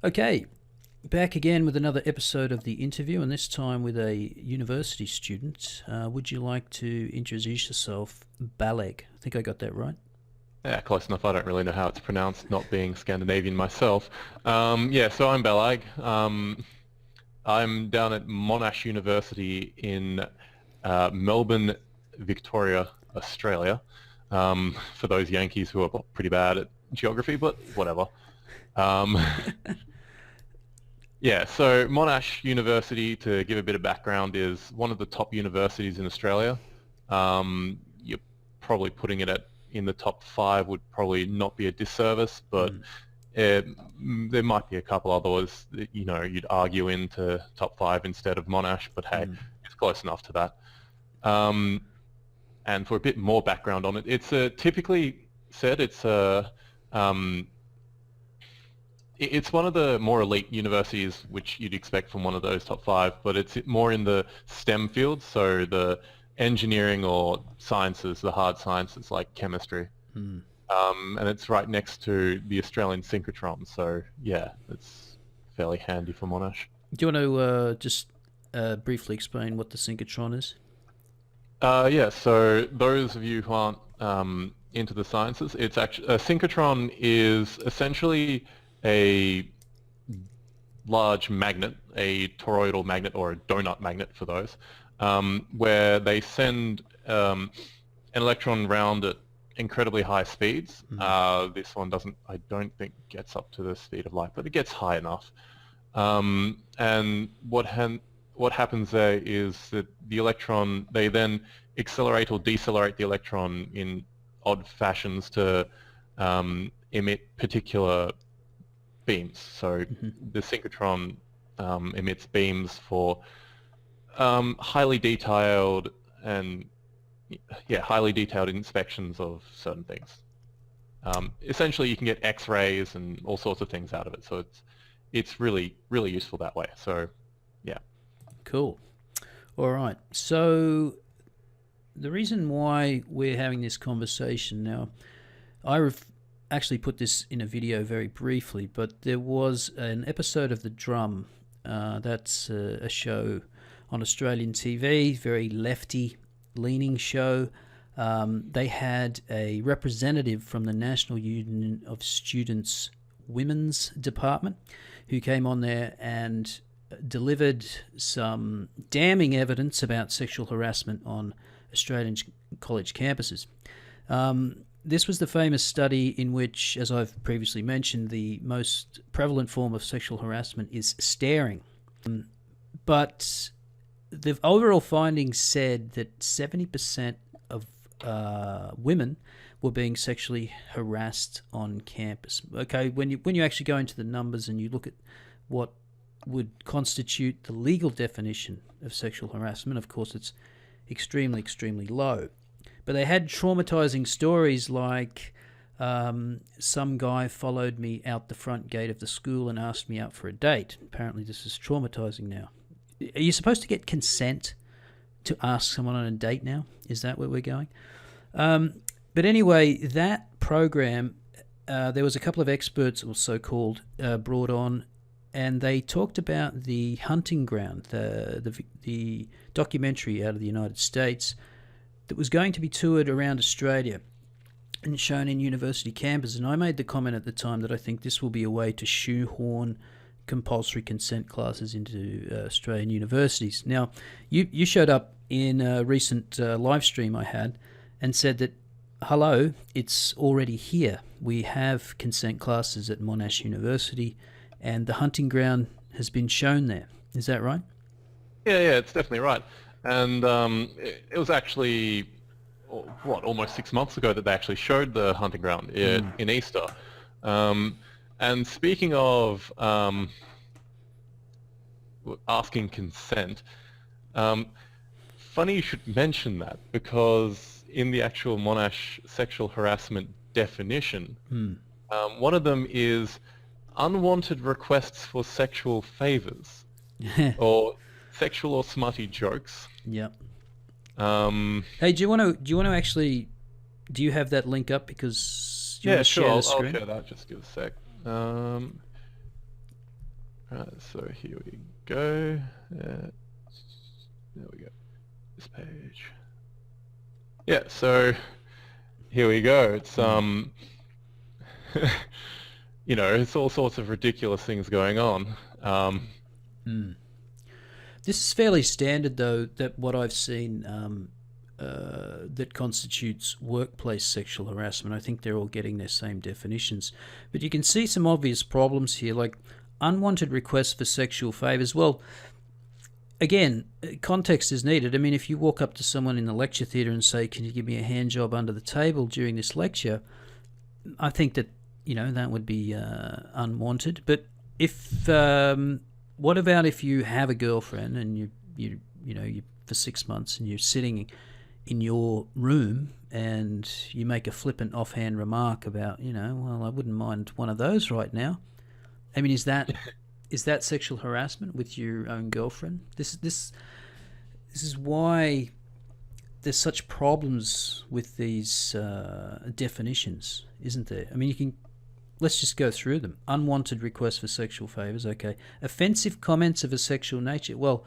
Okay, back again with another episode of the interview, and this time with a university student. Would you like to introduce yourself, Baleg? I think I got that right. Yeah, close enough. I don't really know how it's pronounced, not being Scandinavian myself. Yeah, so I'm Belag. I'm down at Monash University in Melbourne, Victoria, Australia. For those Yankees who are pretty bad at geography, but whatever. Um, yeah, so Monash University, to give a bit of background, is one of the top universities in Australia. You're probably putting it in the top five would probably not be a disservice, but it, there might be a couple others that, you'd argue into top five instead of Monash, but hey, it's close enough to that. And for a bit more background on it, it's typically said um, it's one of the more elite universities which you'd expect from one of those top five, but it's more in the STEM fields, so the engineering or sciences, the hard sciences like chemistry. And it's right next to the Australian synchrotron, so yeah, it's fairly handy for Monash. Do you want to just briefly explain what the synchrotron is? Yeah, so those of you who aren't into the sciences, it's actually a synchrotron is essentially a large magnet, a toroidal magnet or a donut magnet for those, where they send an electron round at incredibly high speeds. This one doesn't, I don't think, gets up to the speed of light, but it gets high enough. And what happens there is that the electron, they then accelerate or decelerate the electron in odd fashions to emit particular beams. So the synchrotron emits beams for highly detailed and highly detailed inspections of certain things. Essentially, you can get X-rays and all sorts of things out of it. So it's really useful that way. So yeah. Cool. All right. So the reason why we're having this conversation now, actually put this in a video very briefly, but there was an episode of The Drum. That's a show on Australian TV, very lefty-leaning show. They had a representative from the National Union of Students Women's Department who came on there and delivered some damning evidence about sexual harassment on Australian college campuses. This was the famous study in which, as I've previously mentioned, the most prevalent form of sexual harassment is staring. But the overall findings said that 70% of women were being sexually harassed on campus. Okay, when you actually go into the numbers and you look at what would constitute the legal definition of sexual harassment, of course it's extremely low. But they had traumatizing stories like some guy followed me out the front gate of the school and asked me out for a date. Apparently this is traumatizing now. Are you supposed to get consent to ask someone on a date now? Is that where we're going? But anyway, that program, there was a couple of experts, or so-called, brought on, and they talked about the hunting ground, the documentary out of the United States that was going to be toured around Australia and shown in university campuses. And I made the comment at the time that I think this will be a way to shoehorn compulsory consent classes into Australian universities. Now, you showed up in a recent live stream I had and said that, hello, it's already here. We have consent classes at Monash University and the hunting ground has been shown there. Is that right? Yeah, it's definitely right. And it was actually, almost 6 months ago that they actually showed the hunting ground in Easter. And speaking of asking consent, funny you should mention that, because in the actual Monash sexual harassment definition, one of them is unwanted requests for sexual favors or sexual or smutty jokes. Yep. Hey, do you want to actually? Do you have that link up? Because you want to Sure. share the I'll screen? share that. Just give a sec. Right, so here we go. There we go. This page. Yeah, so here we go. It's it's all sorts of ridiculous things going on. This is fairly standard, though, that what I've seen that constitutes workplace sexual harassment. I think they're all getting their same definitions. But you can see some obvious problems here, like unwanted requests for sexual favours. Well, again, context is needed. I mean, if you walk up to someone in the lecture theatre and say, "Can you give me a hand job under the table during this lecture?" I think that, that would be unwanted. But if what about if you have a girlfriend and you for 6 months and you're sitting in your room and you make a flippant offhand remark about, well, I wouldn't mind one of those right now. I mean, is that sexual harassment with your own girlfriend? This is why there's such problems with these definitions, isn't there? I mean, let's just go through them. Unwanted requests for sexual favours, okay. Offensive comments of a sexual nature. Well,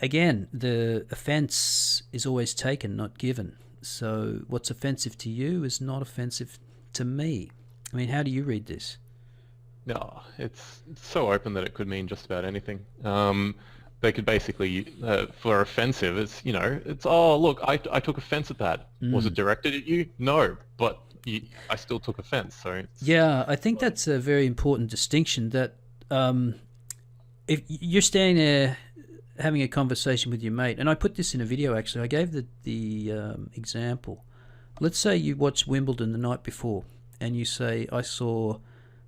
again, the offence is always taken, not given. So what's offensive to you is not offensive to me. I mean, how do you read this? No, it's so open that it could mean just about anything. They could basically, for offensive, it's, oh, look, I took offence at that. Was it directed at you? No, but I still took offence. So yeah, I think that's a very important distinction, that if you're standing there having a conversation with your mate, and I put this in a video actually, I gave the example. Let's say you watched Wimbledon the night before and you say, I saw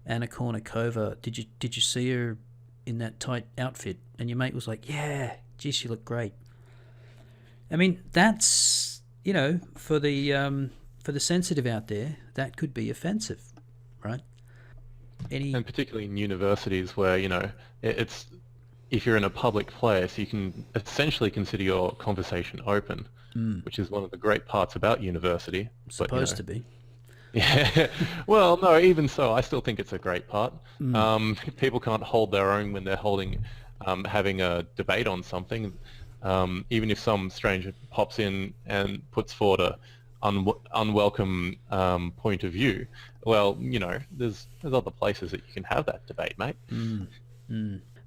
Anna Kournikova, did you see her in that tight outfit? And your mate was like, yeah, gee, she looked great. I mean, that's, for the sensitive out there, that could be offensive, right? And particularly in universities where, it's, if you're in a public place, you can essentially consider your conversation open, which is one of the great parts about university. Supposed to be. Yeah. Well, no, even so, I still think it's a great part. People can't hold their own when they're having a debate on something. Even if some stranger pops in and puts forward a unwelcome point of view, well, there's other places that you can have that debate, mate.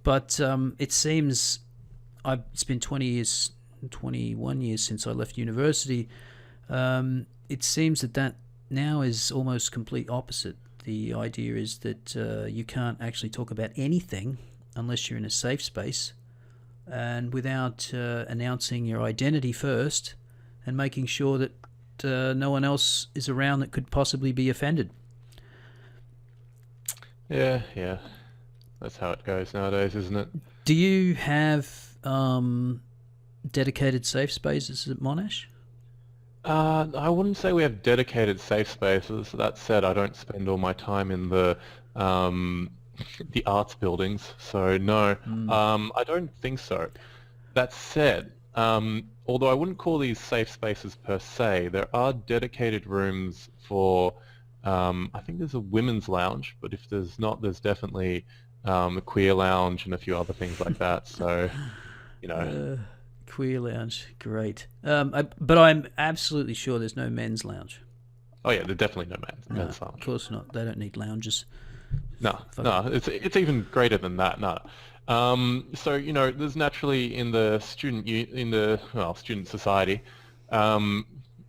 But it seems it's been 21 years since I left university. It seems that now is almost complete opposite. The idea is that you can't actually talk about anything unless you're in a safe space and without announcing your identity first and making sure that no one else is around that could possibly be offended. Yeah. That's how it goes nowadays, isn't it? Do you have dedicated safe spaces at Monash? I wouldn't say we have dedicated safe spaces. That said, I don't spend all my time in the arts buildings, so no, I don't think so. That said, although I wouldn't call these safe spaces per se, there are dedicated rooms for, I think there's a women's lounge, but if there's not, there's definitely a queer lounge and a few other things like that, so, Queer lounge, great. But I'm absolutely sure there's no men's lounge. Oh yeah, there's definitely no men's lounge. Of course not. They don't need lounges. No, it's even greater than that. No. So there's naturally in the student society,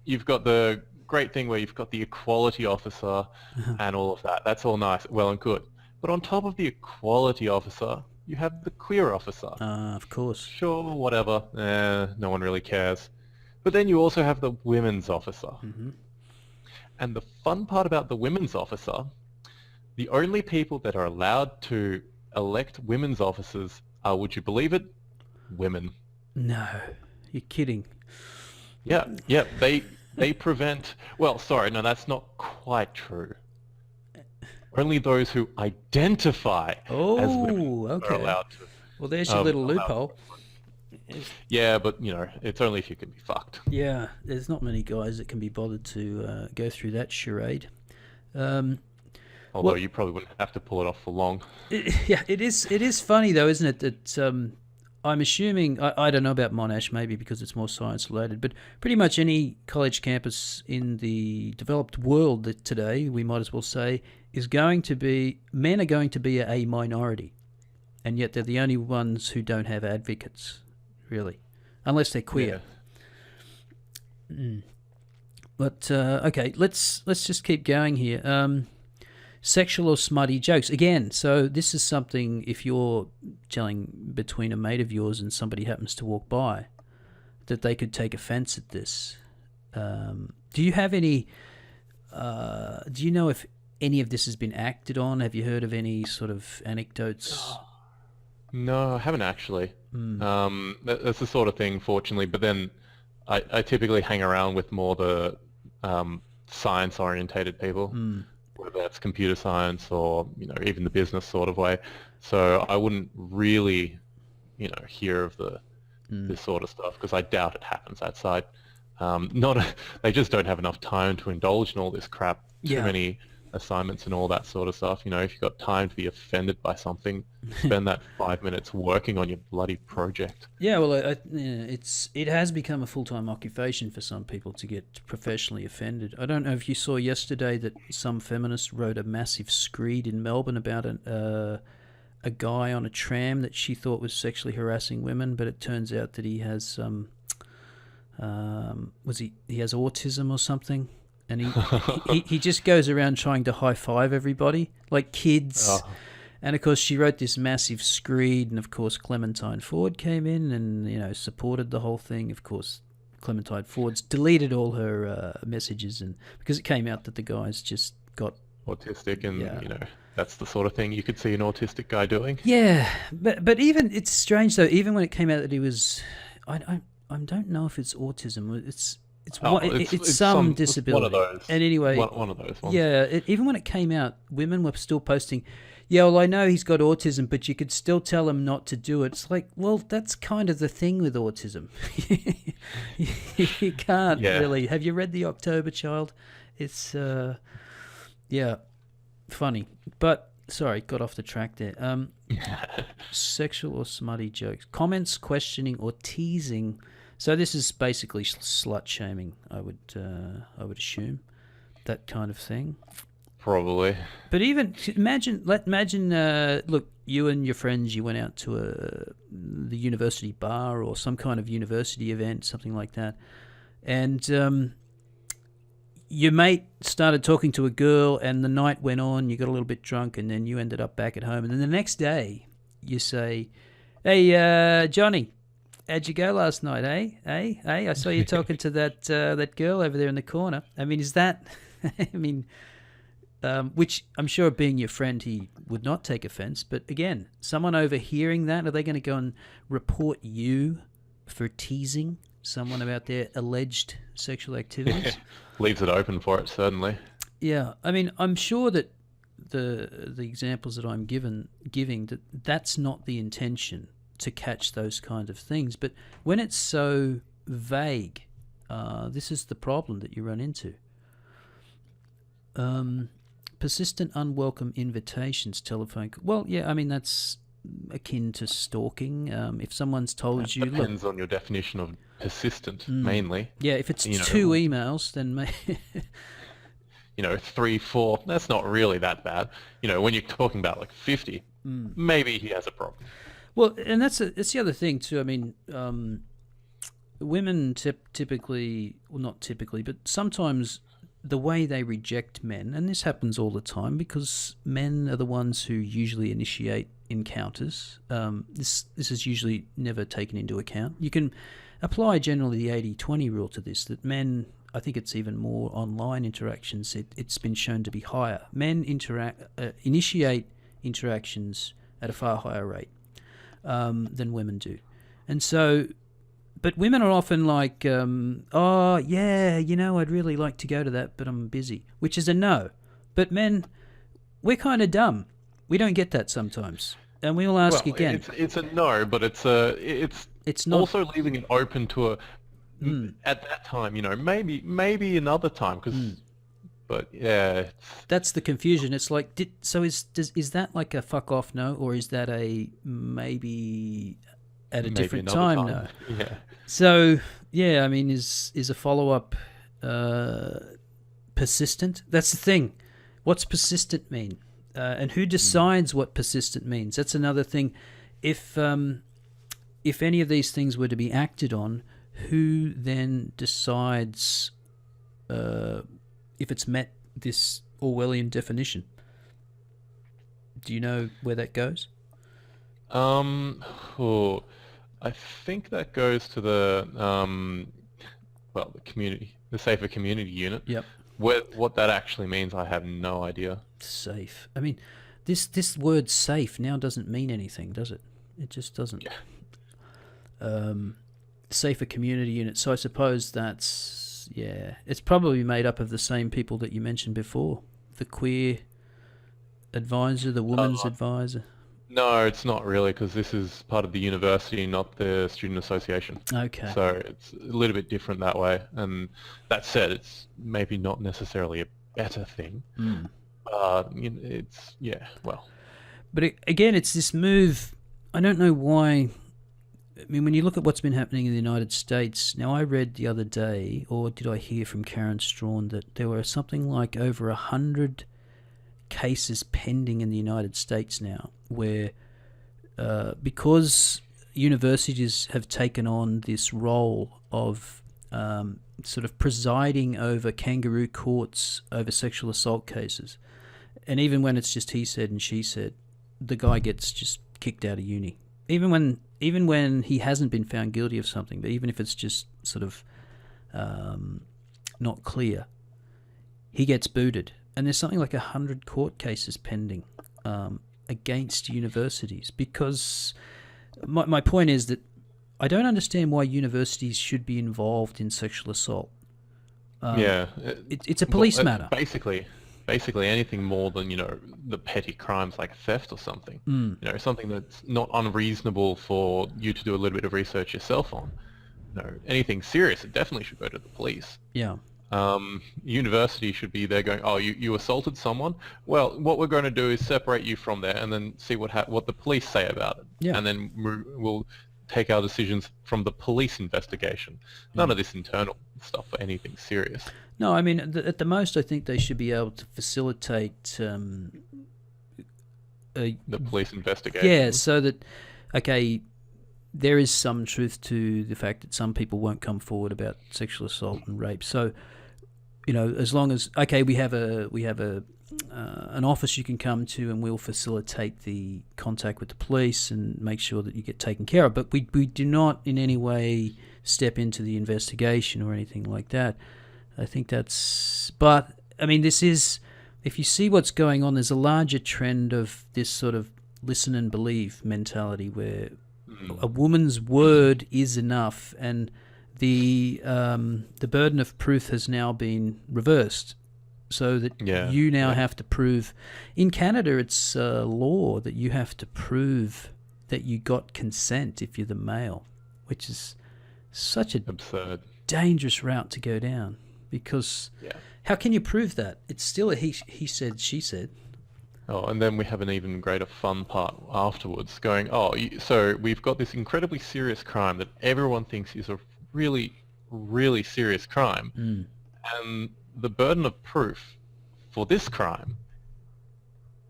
you've got the great thing where you've got the equality officer and all of that. That's all nice, well and good. But on top of the equality officer, you have the queer officer. Of course. Sure, whatever. No one really cares. But then you also have the women's officer. Mm-hmm. And the fun part about the women's officer, the only people that are allowed to elect women's officers are, would you believe it, women. No, you're kidding. Yeah. They prevent... Well, sorry, no, that's not quite true. Only those who identify as women are allowed to. Well, there's your little loophole. Yeah, but, it's only if you can be fucked. Yeah, there's not many guys that can be bothered to go through that charade. Although you probably wouldn't have to pull it off for long. Yeah, it is. It is funny though, isn't it? That I'm assuming I don't know about Monash, maybe because it's more science related, but pretty much any college campus in the developed world that today, we might as well say, is going to be, men are going to be a minority, and yet they're the only ones who don't have advocates, really, unless they're queer. Yeah. But okay, let's just keep going here. Sexual or smutty jokes again. So this is something, if you're telling between a mate of yours and somebody happens to walk by, that they could take offence at this. Do you have any? Do you know if any of this has been acted on? Have you heard of any sort of anecdotes? No, I haven't actually. That's the sort of thing, fortunately. But then I typically hang around with more the science-orientated people, whether that's computer science or even the business sort of way. So I wouldn't really hear of this sort of stuff because I doubt it happens that side. They just don't have enough time to indulge in all this crap. Too many assignments and all that sort of stuff. If you've got time to be offended by something, spend that 5 minutes working on your bloody project. Yeah, well, it has become a full-time occupation for some people to get professionally offended. I don't know if you saw yesterday that some feminist wrote a massive screed in Melbourne about a guy on a tram that she thought was sexually harassing women, but it turns out that he has he has autism or something. And he just goes around trying to high-five everybody, like kids. Oh. And, of course, she wrote this massive screed, and, of course, Clementine Ford came in and, supported the whole thing. Of course, Clementine Ford's deleted all her messages because it came out that the guy's just got... autistic and, that's the sort of thing you could see an autistic guy doing. Yeah, but even... It's strange, though, even when it came out that he was... I don't know if it's autism. It's some disability. It's one of those. And anyway, one of those ones. Yeah, even when it came out, women were still posting, yeah, well, I know he's got autism, but you could still tell him not to do it. It's like, well, that's kind of the thing with autism. You can't really. Have you read The October Child? It's, funny. But, sorry, got off the track there. Sexual or smutty jokes. Comments, questioning, or teasing. So this is basically slut shaming, I would assume, that kind of thing. Probably. But even imagine, look, you and your friends, you went out to the university bar or some kind of university event, something like that, and your mate started talking to a girl, and the night went on. You got a little bit drunk, and then you ended up back at home, and then the next day you say, "Hey, Johnny. How'd you go last night, eh? I saw you talking to that girl over there in the corner." I mean, is that... I mean, which I'm sure being your friend, he would not take offence. But again, someone overhearing that, are they going to go and report you for teasing someone about their alleged sexual activities? Leaves it open for it, certainly. Yeah, I mean, I'm sure that the examples that I'm giving, that's not the intention, to catch those kind of things. But when it's so vague, this is the problem that you run into. Persistent unwelcome invitations, telephone... Well, yeah, I mean, that's akin to stalking. If someone's told you... Depends on your definition of persistent, mainly. Yeah, if it's 2 emails, then... 3, 4, that's not really that bad. When you're talking about like 50, maybe he has a problem. Well, and that's the other thing too. I mean, women typically, well, not typically, but sometimes the way they reject men, and this happens all the time because men are the ones who usually initiate encounters. This is usually never taken into account. You can apply generally the 80-20 rule to this, that men, I think it's even more online interactions, it's been shown to be higher. Men initiate interactions at a far higher rate than women do. And so, but women are often like, oh, yeah, I'd really like to go to that, but I'm busy, which is a no. But men, we're kind of dumb. We don't get that sometimes. And we'll ask again. It's a no, but it's not, also leaving it open to at that time, maybe another time, because But yeah, That's the confusion. It's like, is that like a fuck off no, or is that a maybe at a maybe different another time time. no? Yeah. So yeah, I mean, is a follow up persistent? That's the thing. What's persistent mean? And who decides what persistent means? That's another thing. If any of these things were to be acted on, who then decides if it's met this Orwellian definition? Do you know where that goes? Oh, I think that goes to the the community, the safer community unit. Yep. What that actually means, I have no idea. Safe. I mean, this word safe now doesn't mean anything, does it? It just doesn't. Yeah. Safer community unit. So I suppose that's, yeah, it's probably made up of the same people that you mentioned before. The queer advisor, the woman's advisor. No, it's not really, because this is part of the university, not the student association. Okay. So it's a little bit different that way. And that said, it's maybe not necessarily a better thing. It's, yeah, well. But again, it's this move. I don't know why. I mean, when you look at what's been happening in the United States, now I read the other day, or did I hear from Karen Strawn, that there were something like over 100 cases pending in the United States now, where because universities have taken on this role of sort of presiding over kangaroo courts over sexual assault cases, and even when it's just he said and she said, the guy gets just kicked out of uni. Even when he hasn't been found guilty of something, but even if it's just sort of not clear, he gets booted. And there's something like 100 court cases pending against universities, because my point is that I don't understand why universities should be involved in sexual assault. It's a police matter. Basically anything more than, the petty crimes like theft or something. Something that's not unreasonable for you to do a little bit of research yourself on. Anything serious, it definitely should go to the police. Yeah. University should be there going, oh, you assaulted someone? Well, what we're going to do is separate you from there and then see what the police say about it. Yeah. And then we'll take our decisions from the police investigation. None of this internal stuff for anything serious. No, I mean, at the most, I think they should be able to facilitate the police investigation. Yeah, so that, okay, there is some truth to the fact that some people won't come forward about sexual assault and rape. So, as long as, okay, we have an office you can come to, and we'll facilitate the contact with the police and make sure that you get taken care of. But we do not in any way step into the investigation or anything like that. I think but I mean, this is, if you see what's going on, there's a larger trend of this sort of listen and believe mentality where a woman's word is enough, and the burden of proof has now been reversed, so that you now have to prove. In Canada, it's law that you have to prove that you got consent if you're the male, which is such a absurd, dangerous route to go down. Because how can you prove that? It's still a he said, she said. Oh, and then we have an even greater fun part afterwards, going, so we've got this incredibly serious crime that everyone thinks is a really, really serious crime, and the burden of proof for this crime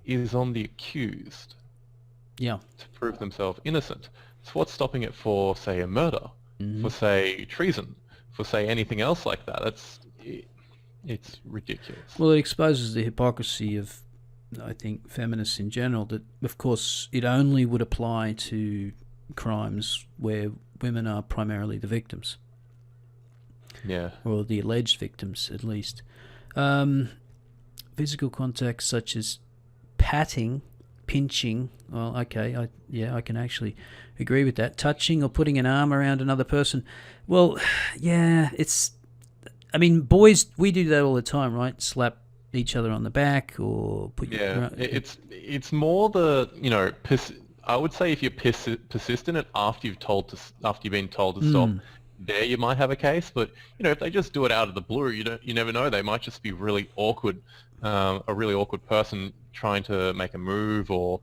is on the accused to prove themselves innocent. So what's stopping it for, say, a murder, for, say, treason, for, say, anything else like that? It's ridiculous. Well, it exposes the hypocrisy of, I think, feminists in general, that, of course, it only would apply to crimes where women are primarily the victims. Yeah. Or the alleged victims, at least. Physical contact such as patting, pinching, well, okay, I can actually agree with that. Touching or putting an arm around another person. Well, yeah, I mean, boys, we do that all the time, right? Slap each other on the back or put it's more the I would say if you're persistent and after you've been told to stop, there you might have a case. But if they just do it out of the blue, you never know. They might just be really awkward, a really awkward person trying to make a move, or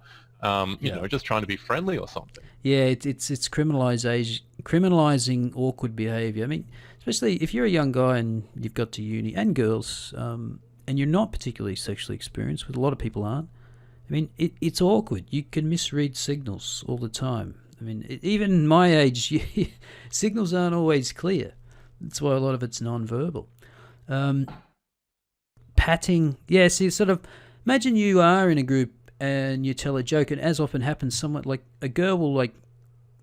just trying to be friendly or something. Yeah, it's criminalizing awkward behaviour. I mean, especially if you're a young guy and you've got to uni, and girls, and you're not particularly sexually experienced, but a lot of people aren't. I mean, it's awkward. You can misread signals all the time. I mean, even my age, signals aren't always clear. That's why a lot of it's non-verbal. Patting, yeah. See, sort of, imagine you are in a group and you tell a joke, and as often happens, someone like a girl will like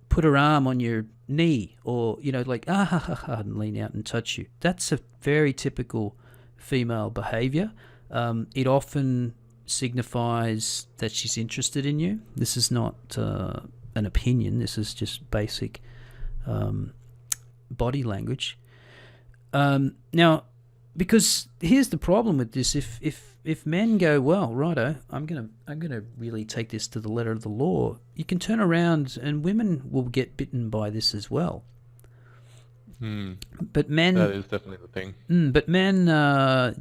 put her arm on your knee, or like and lean out and touch you. That's a very typical female behaviour. It often signifies that she's interested in you. This is not an opinion. This is just basic body language. Now, because here's the problem with this: if men go, well, righto, I'm gonna really take this to the letter of the law, you can turn around and women will get bitten by this as well. But men, that is definitely the thing. But men,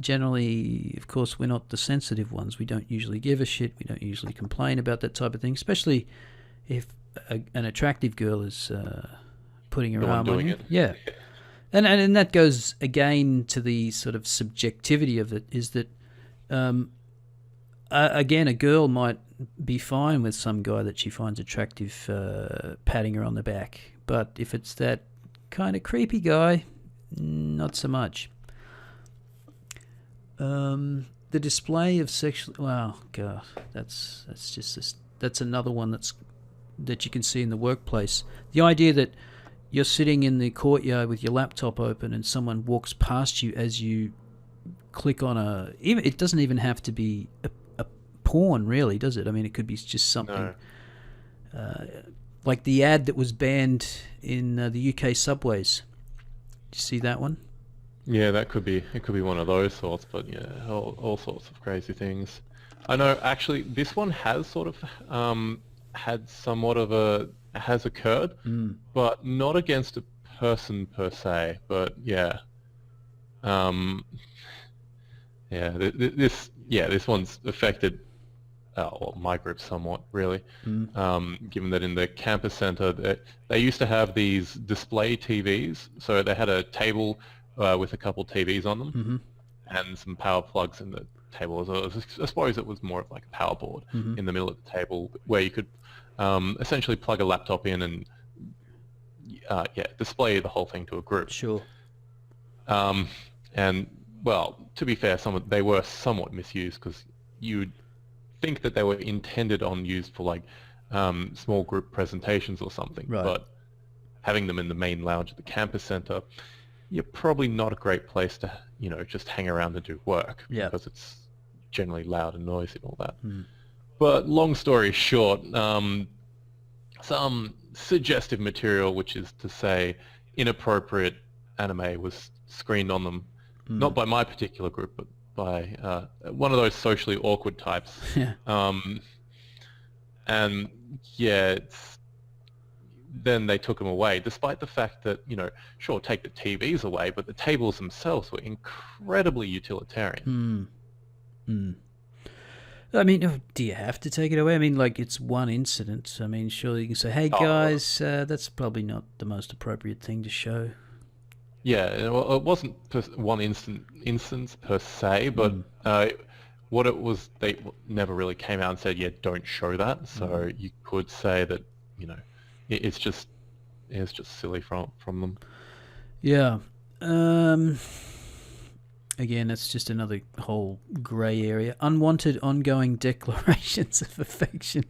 generally, of course, we're not the sensitive ones. We don't usually give a shit. We don't usually complain about that type of thing, especially if an attractive girl is putting her arm on you. It. Yeah. And that goes again to the sort of subjectivity of it, is that, again, a girl might be fine with some guy that she finds attractive patting her on the back. But if it's that kind of creepy guy, not so much. The display of sexual... Wow, God, that's another one that you can see in the workplace. The idea that you're sitting in the courtyard with your laptop open and someone walks past you as you click on it doesn't even have to be a porn, really, does it? I mean, it could be just something like the ad that was banned in the UK subways. Did you see that one? Yeah, it could be one of those sorts, but yeah, all sorts of crazy things. I know, actually, this one has sort of had somewhat of has occurred, but not against a person per se, but yeah. This one's affected my group somewhat, really. Given that in the campus centre, they used to have these display TVs, so they had a table with a couple TVs on them, and some power plugs in the table. I suppose it was more of like a power board in the middle of the table, where you could essentially plug a laptop in and display the whole thing to a group. Sure. And well, to be fair, they were somewhat misused, because you'd think that they were intended on used for like small group presentations or something. Right. But having them in the main lounge at the campus centre, you're probably not a great place to just hang around and do work, because it's generally loud and noisy and all that. But long story short, some suggestive material, which is to say inappropriate anime, was screened on them, not by my particular group, but by one of those socially awkward types. And yeah, then they took them away, despite the fact that, sure, take the TVs away, but the tables themselves were incredibly utilitarian. I mean, do you have to take it away? I mean, like, it's one incident. I mean, surely you can say, hey, guys, that's probably not the most appropriate thing to show. Yeah, well, it wasn't one instance per se, but what it was, they never really came out and said, yeah, don't show that. So you could say that, it's just silly from them. Yeah. Again, that's just another whole grey area. Unwanted ongoing declarations of affection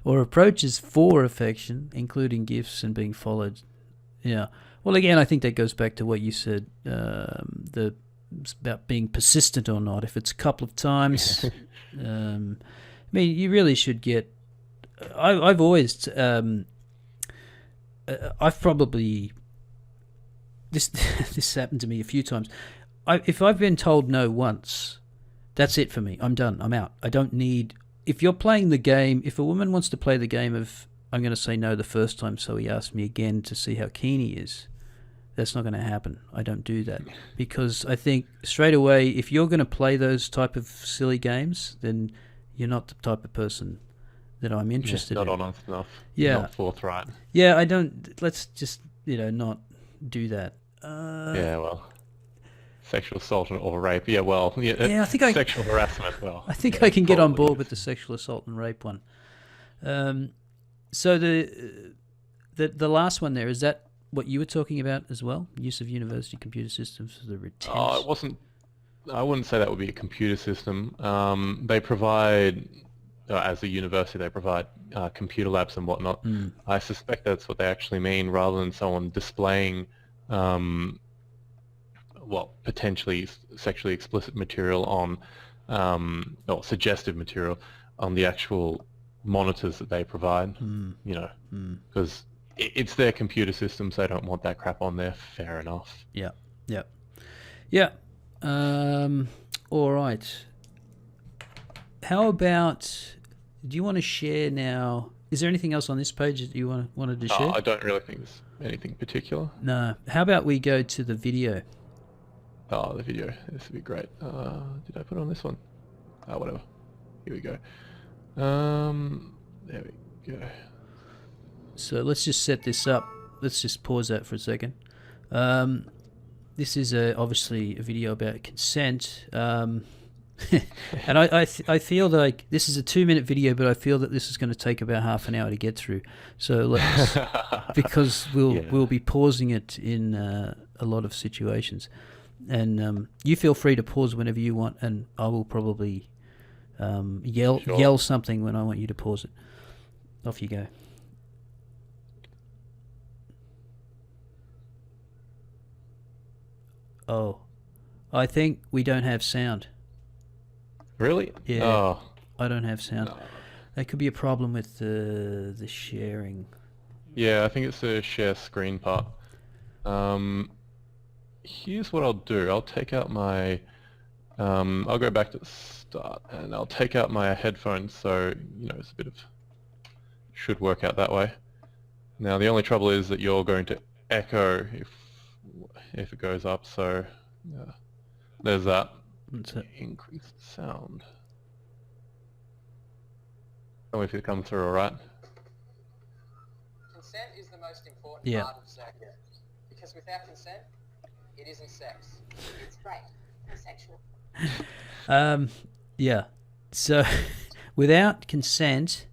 or approaches for affection, including gifts and being followed. Yeah. Well, again, I think that goes back to what you said, about being persistent or not. If it's a couple of times, I mean, you really should get... I've always... I've probably... This happened to me a few times. If I've been told no once, that's it for me. I'm done. I'm out. I don't need... If you're playing the game, if a woman wants to play the game of, I'm going to say no the first time, so he asked me again to see how keen he is, That's not going to happen. I don't do that because I think straight away, if you're going to play those type of silly games, then you're not the type of person that I'm interested not in. honest enough. Yeah. Not forthright. Yeah, I don't. Let's just not do that. Yeah, well, sexual assault or rape. Yeah, well, Yeah, I think sexual harassment. Well, I think yeah, I can get on probably board with the sexual assault and rape one. So the last one there, is that what you were talking about as well? Use of university computer systems for the retention. Oh, it wasn't. I wouldn't say that would be a computer system. They provide, as a university, they provide computer labs and whatnot. I suspect that's what they actually mean, rather than someone displaying, potentially sexually explicit material on, or suggestive material on the actual monitors that they provide. Because it's their computer systems, they don't want that crap on there. Fair enough. Yeah. All right. How about, do you want to share now? Is there anything else on this page that you wanted to share? I don't really think there's anything particular. No. How about we go to the video? Oh, the video. This would be great. Did I put it on this one? Whatever. Here we go. There we go. So let's just set this up. Let's just pause that for a second. This is obviously a video about consent. And I feel like this is a 2-minute video, but I feel that this is going to take about half an hour to get through. So let's, because we'll be pausing it in a lot of situations. And you feel free to pause whenever you want, and I will probably yell something when I want you to pause it. Off you go. Oh, I think we don't have sound. Really? Yeah. Oh. I don't have sound. No. That could be a problem with the sharing. Yeah, I think it's the share screen part. Here's what I'll do. I'll take out my... I'll go back to the start, and I'll take out my headphones, so, it's a bit of... should work out that way. Now, the only trouble is that you're going to echo if it goes up, so there's that. Increased sound. Tell me if it comes through all right. Consent is the most important part of sex. Because without consent, it isn't sex. It's great. Consensual. Yeah. So, without consent,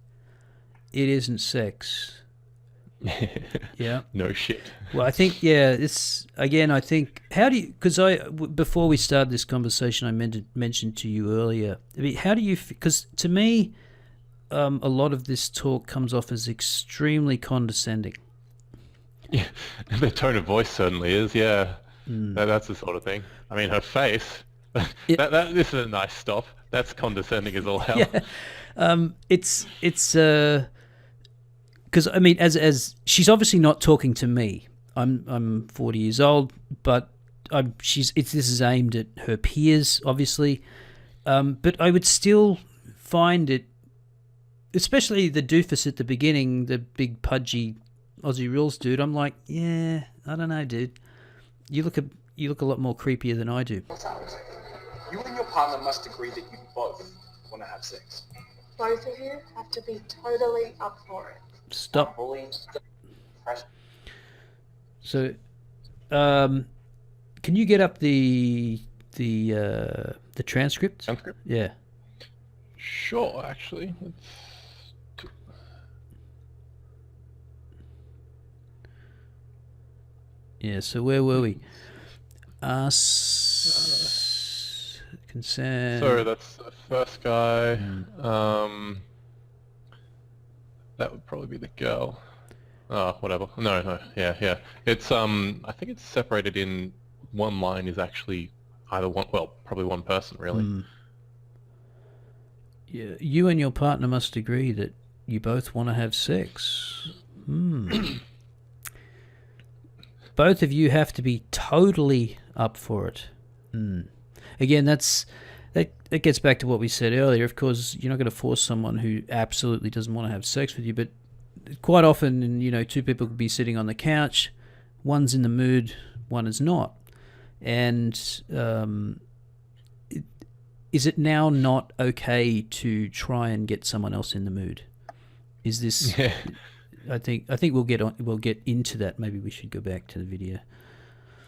it isn't sex. Yeah. No shit. Well, I think, it's, again, I think, how do you, because before we started this conversation, I mentioned to you earlier, I mean, how do you, because to me, a lot of this talk comes off as extremely condescending. Yeah, the tone of voice certainly is, yeah. That's the sort of thing. I mean, her face, this is a nice stop. That's condescending as all hell. Yeah. It's because I mean, as she's obviously not talking to me. I'm 40 years old, but this is aimed at her peers, obviously. But I would still find it, especially the doofus at the beginning, the big pudgy Aussie rules dude. I'm like, yeah, I don't know, dude. You look a lot more creepier than I do. You and your partner must agree that you both want to have sex. Both of you have to be totally up for it. Stop. Bullying. So, can you get up the transcript? Transcript? Yeah. Sure, actually. Yeah, so where were we? Consent. So that's the first guy. That would probably be the girl. Oh, whatever. No. Yeah. It's I think it's separated in one line is actually either one. Well, probably one person really. Yeah, you and your partner must agree that you both want to have sex. Both of you have to be totally up for it. Again, that gets back to what we said earlier. Of course, you're not going to force someone who absolutely doesn't want to have sex with you, but quite often, two people could be sitting on the couch. One's in the mood, one is not. And is it now not okay to try and get someone else in the mood? Is this? Yeah. I think we'll get into that. Maybe we should go back to the video.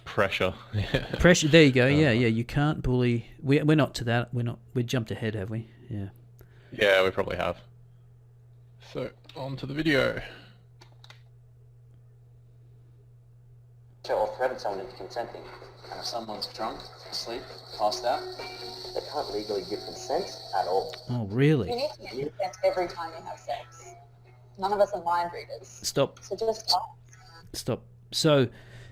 Pressure. Pressure. There you go. Yeah. You can't bully. We're not to that. We jumped ahead, have we? Yeah. Yeah, we probably have. So on to the video. Or threaten someone into consenting. And if someone's drunk, asleep, passed out, they can't legally give consent at all. Oh, You really? need to give consent every time you have sex. None of us are mind readers. Stop. So just Stop. So,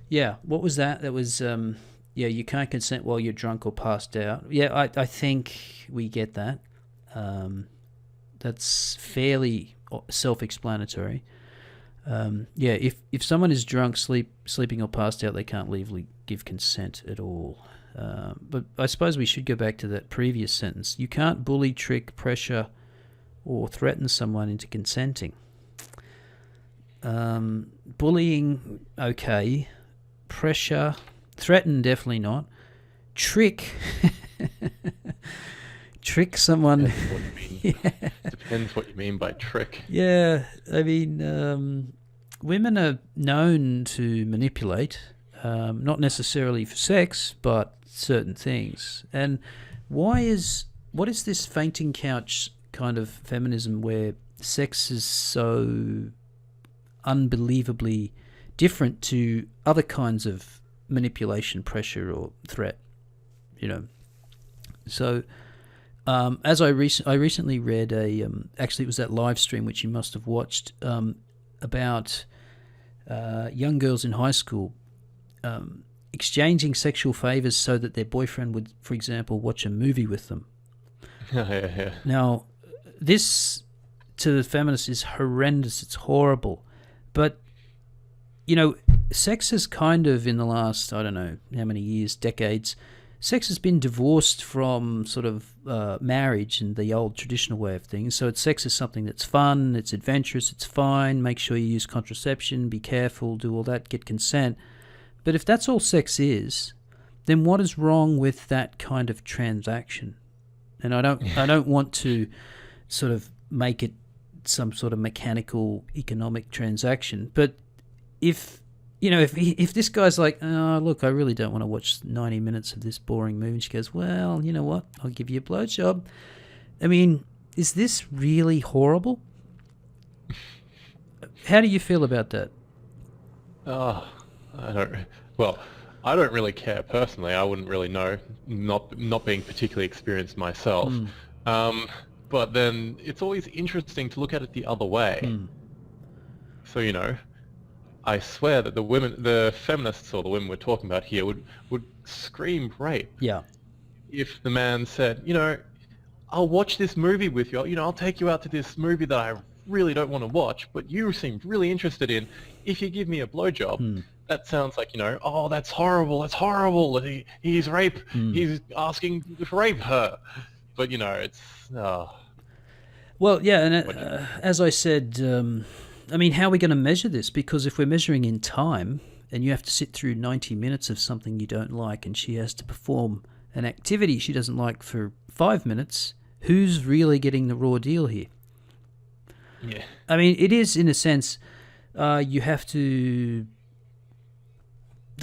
yeah, what was that? That was, you can't consent while you're drunk or passed out. Yeah, I think we get that. That's fairly self-explanatory. If someone is drunk, sleeping or passed out, they can't legally give consent at all. But I suppose we should go back to that previous sentence. You can't bully, trick, pressure, or threaten someone into consenting. Bullying, okay. Pressure, threaten, definitely not. Trick, trick someone. Depends what you mean. Yeah. Depends what you mean by trick. Yeah, I mean, women are known to manipulate, not necessarily for sex, but certain things. And what is this fainting couch kind of feminism where sex is so unbelievably different to other kinds of manipulation, pressure, or threat? So. As I recently read actually it was that live stream which you must have watched, about young girls in high school exchanging sexual favors so that their boyfriend would, for example, watch a movie with them. Yeah. Now, this to the feminists is horrendous. It's horrible, but sex has kind of, in the last, I don't know how many years, decades, sex has been divorced from sort of marriage and the old traditional way of things. So sex is something that's fun, it's adventurous, it's fine, make sure you use contraception, be careful, do all that, get consent. But if that's all sex is, then what is wrong with that kind of transaction? And I don't want to sort of make it some sort of mechanical economic transaction, but if this guy's like, oh, look, I really don't want to watch 90 minutes of this boring movie, and she goes, well, you know what, I'll give you a blowjob. I mean, is this really horrible? How do you feel about that? Oh, I don't really care personally. I wouldn't really know, not being particularly experienced myself. But then it's always interesting to look at it the other way. So, I swear that the feminists or the women we're talking about here would scream rape. Yeah. If the man said, I'll watch this movie with you. I'll take you out to this movie that I really don't want to watch, but you seem really interested in. If you give me a blowjob, that sounds like, oh, that's horrible. That's horrible. He's rape. He's asking to rape her. But, it's... Well, yeah, and as I said, I mean, how are we going to measure this? Because if we're measuring in time and you have to sit through 90 minutes of something you don't like and she has to perform an activity she doesn't like for 5 minutes, who's really getting the raw deal here? Yeah. I mean, it is, in a sense, you have to...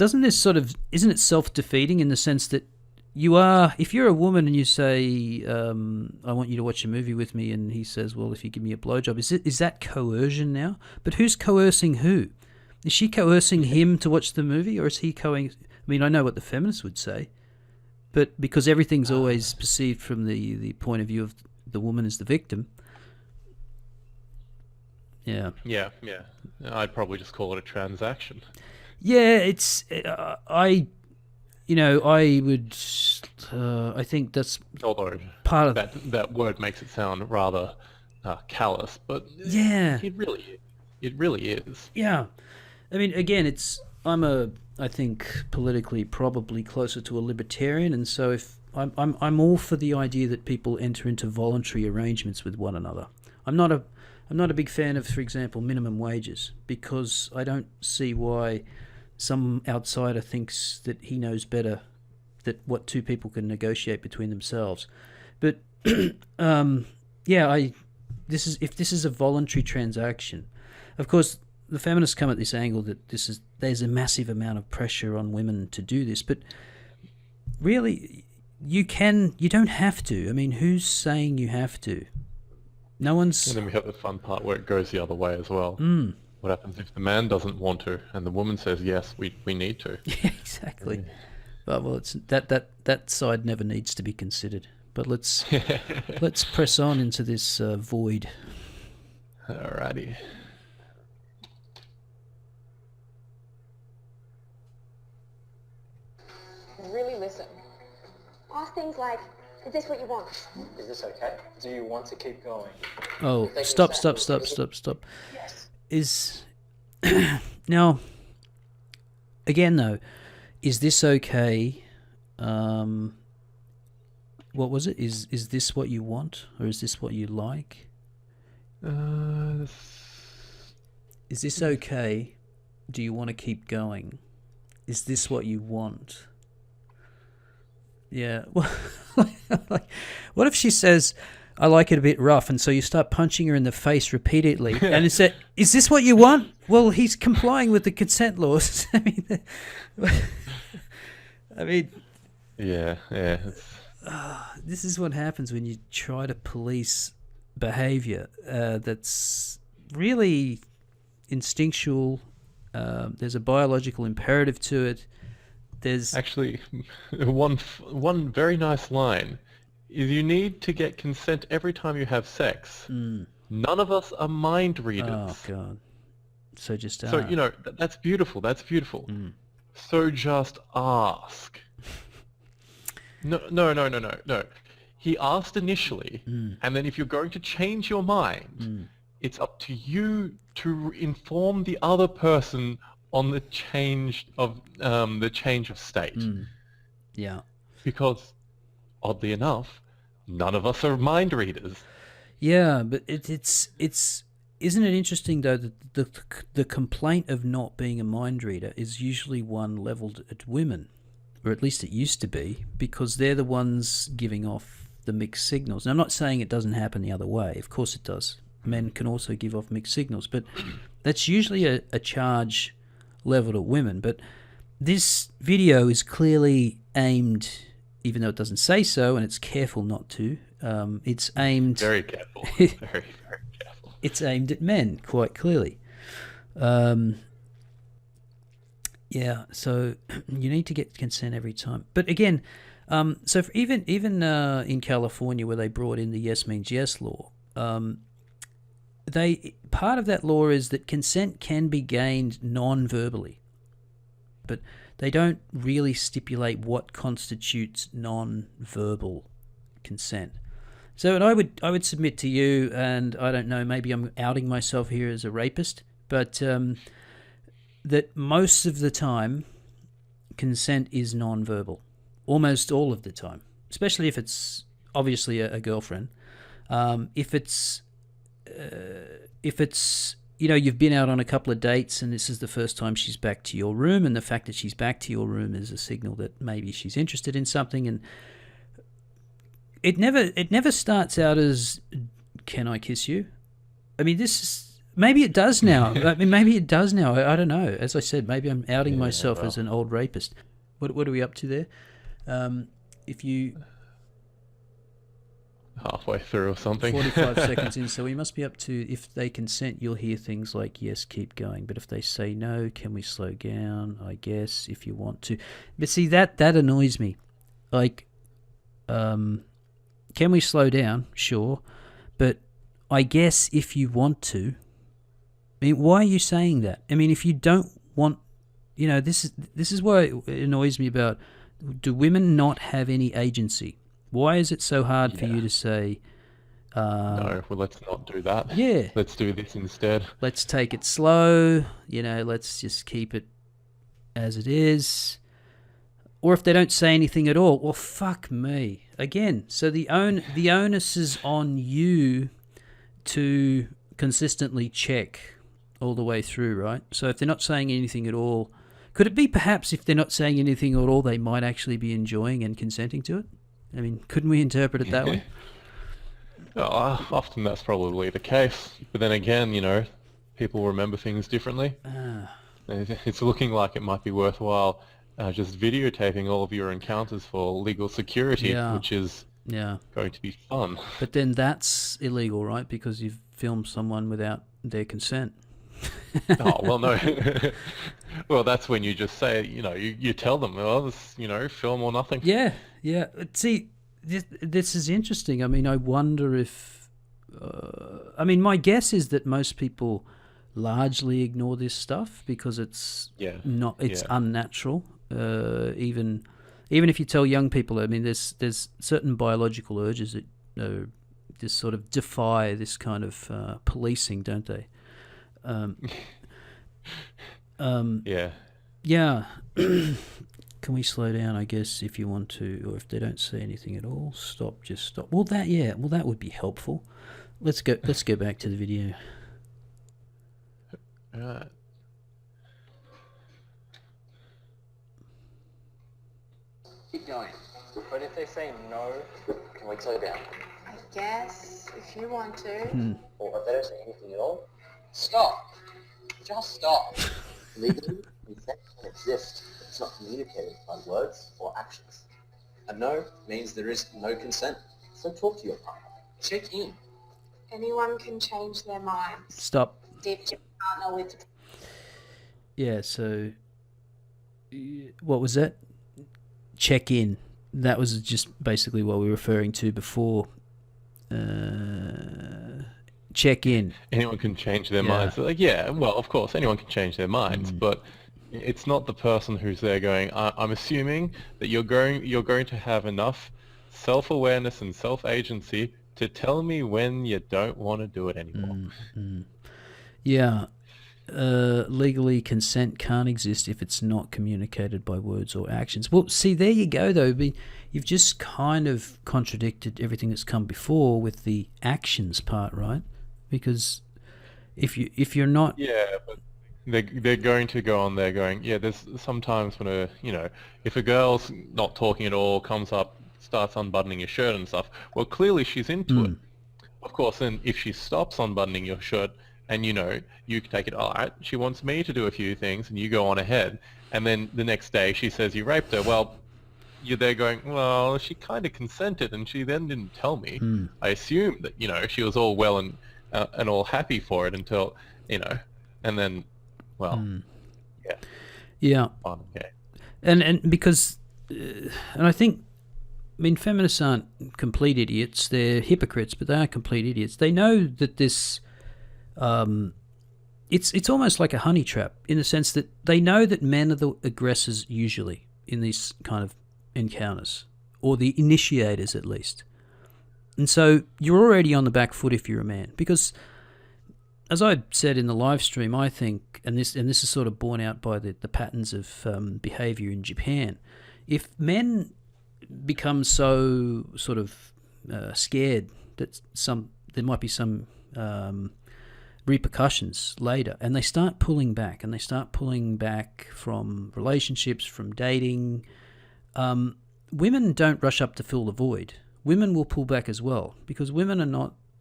Isn't it self-defeating in the sense that if you're a woman and you say, I want you to watch a movie with me, and he says, well, if you give me a blowjob, is that coercion now? But who's coercing who? Is she coercing him to watch the movie, or is he I mean, I know what the feminists would say, but because everything's always perceived from the point of view of the woman as the victim. Yeah. Yeah. I'd probably just call it a transaction. Yeah, it's... I would... I think that's Although part of... that word makes it sound rather callous, but yeah, it really is. Yeah. I mean, again, I think politically probably closer to a libertarian, and so if I'm all for the idea that people enter into voluntary arrangements with one another. I'm not a big fan of, for example, minimum wages, because I don't see why some outsider thinks that he knows better that what two people can negotiate between themselves. But if this is a voluntary transaction, of course the feminists come at this angle that there's a massive amount of pressure on women to do this, but really you don't have to. I mean, who's saying you have to? No one's. And then we have the fun part where it goes the other way as well. What happens if the man doesn't want to and the woman says, yes, we need to? Yeah, exactly. Well, it's that side never needs to be considered. But let's press on into this void. Alrighty. Really listen. Ask things like, is this what you want? Is this okay? Do you want to keep going? Oh, stop. Yes. Is now again though, is this okay? What was it? Is this what you want, or is this what you like? Is this okay? Do you want to keep going? Is this what you want? Yeah. Like, what if she says, I like it a bit rough, and so you start punching her in the face repeatedly, and it said, is this what you want? Well, he's complying with the consent laws. I mean, yeah. this is what happens when you try to police behavior that's really instinctual. There's a biological imperative to it. There's actually one very nice line is you need to get consent every time you have sex. None of us are mind readers. Oh God! So just so that's beautiful. That's beautiful. So just ask. No. He asked initially, and then if you're going to change your mind, it's up to you to inform the other person on the change of state. Yeah. Because, oddly enough, none of us are mind readers. Yeah, but it's isn't it interesting though that the complaint of not being a mind reader is usually one leveled at women, or at least it used to be, because they're the ones giving off the mixed signals. And I'm not saying it doesn't happen the other way. Of course it does. Men can also give off mixed signals, but that's usually a charge leveled at women. But this video is clearly aimed, even though it doesn't say so, and it's careful not to, it's aimed... Very careful. Very, very careful. It's aimed at men, quite clearly. Yeah, so you need to get consent every time. But again, so for even in California, where they brought in the yes means yes law, part of that law is that consent can be gained non-verbally, but they don't really stipulate what constitutes non-verbal consent. So, and I would submit to you, and I don't know, maybe I'm outing myself here as a rapist, but that most of the time, consent is non-verbal, almost all of the time, especially if it's obviously a girlfriend. If it's you've been out on a couple of dates and this is the first time she's back to your room, and the fact that she's back to your room is a signal that maybe she's interested in something, and it never starts out as, can I kiss you? I mean, maybe it does now. I mean, maybe it does now. I don't know. As I said, maybe I'm outing myself as an old rapist. What are we up to there? If you... halfway through or something. 45 seconds in, so we must be up to, if they consent, you'll hear things like, yes, keep going. But if they say no, can we slow down? I guess, if you want to. But see, that annoys me. Like, can we slow down? Sure. But I guess if you want to. I mean, why are you saying that? I mean, if you don't want, this is what it annoys me about, do women not have any agency? Why is it so hard for you to say... no, well, let's not do that. Yeah. Let's do this instead. Let's take it slow. Let's just keep it as it is. Or if they don't say anything at all, well, fuck me. Again, so the onus is on you to consistently check all the way through, right? So if they're not saying anything at all, Could it be perhaps if they're not saying anything at all, they might actually be enjoying and consenting to it? I mean, couldn't we interpret it that way? Often that's probably the case, but then again, people remember things differently. It's looking like it might be worthwhile just videotaping all of your encounters for legal security, which is going to be fun. But then that's illegal, right? Because you've filmed someone without their consent. Oh, well, no. Well, that's when you just say, you tell them, well, this, film or nothing. Yeah. See, this is interesting. I mean, I wonder if... my guess is that most people largely ignore this stuff because it's unnatural. Even if you tell young people, I mean, there's certain biological urges that just sort of defy this kind of policing, don't they? Yeah. Can we slow down, I guess, if you want to, or if they don't say anything at all? Just stop. Well, that would be helpful. Let's go back to the video. Right. Keep going. But if they say no, Can we slow down? I guess if you want to. Or if they don't say anything at all, stop. Just stop. legally, consent can exist if it's not communicated by words or actions. A no means there is no consent. So talk to your partner. Check in. Anyone can change their mind. Stop. Did your partner with... Yeah, so what was that? Check in. That was just basically what we were referring to before. Check in. Anyone can change their minds. Well, of course, anyone can change their minds, but it's not the person who's there going, I'm assuming that you're going to have enough self-awareness and self-agency to tell me when you don't want to do it anymore. Yeah. Legally, consent can't exist if it's not communicated by words or actions. Well, see, there you go, though. You've just kind of contradicted everything that's come before with the actions part, right? Because if you're not... Yeah, but they're going to go on there going, there's sometimes when if a girl's not talking at all, comes up, starts unbuttoning your shirt and stuff, well, clearly she's into it. Of course, then if she stops unbuttoning your shirt and, you take it, all right, she wants me to do a few things, and you go on ahead, and then the next day she says you raped her, well, you're there going, well, she kind of consented, and she then didn't tell me. I assumed that, she was all well and all happy for it until, and then, well, Yeah. Okay. And because, and I think, feminists aren't complete idiots. They're hypocrites, but they are complete idiots. They know that this, it's almost like a honey trap in the sense that they know that men are the aggressors usually in these kind of encounters, or the initiators at least. And so you're already on the back foot if you're a man, because as I said in the live stream, I think, and this is sort of borne out by the patterns of behavior in Japan, if men become so sort of scared that there might be some repercussions later, and they start pulling back from relationships, from dating, women don't rush up to fill the void. Women will pull back as well, because women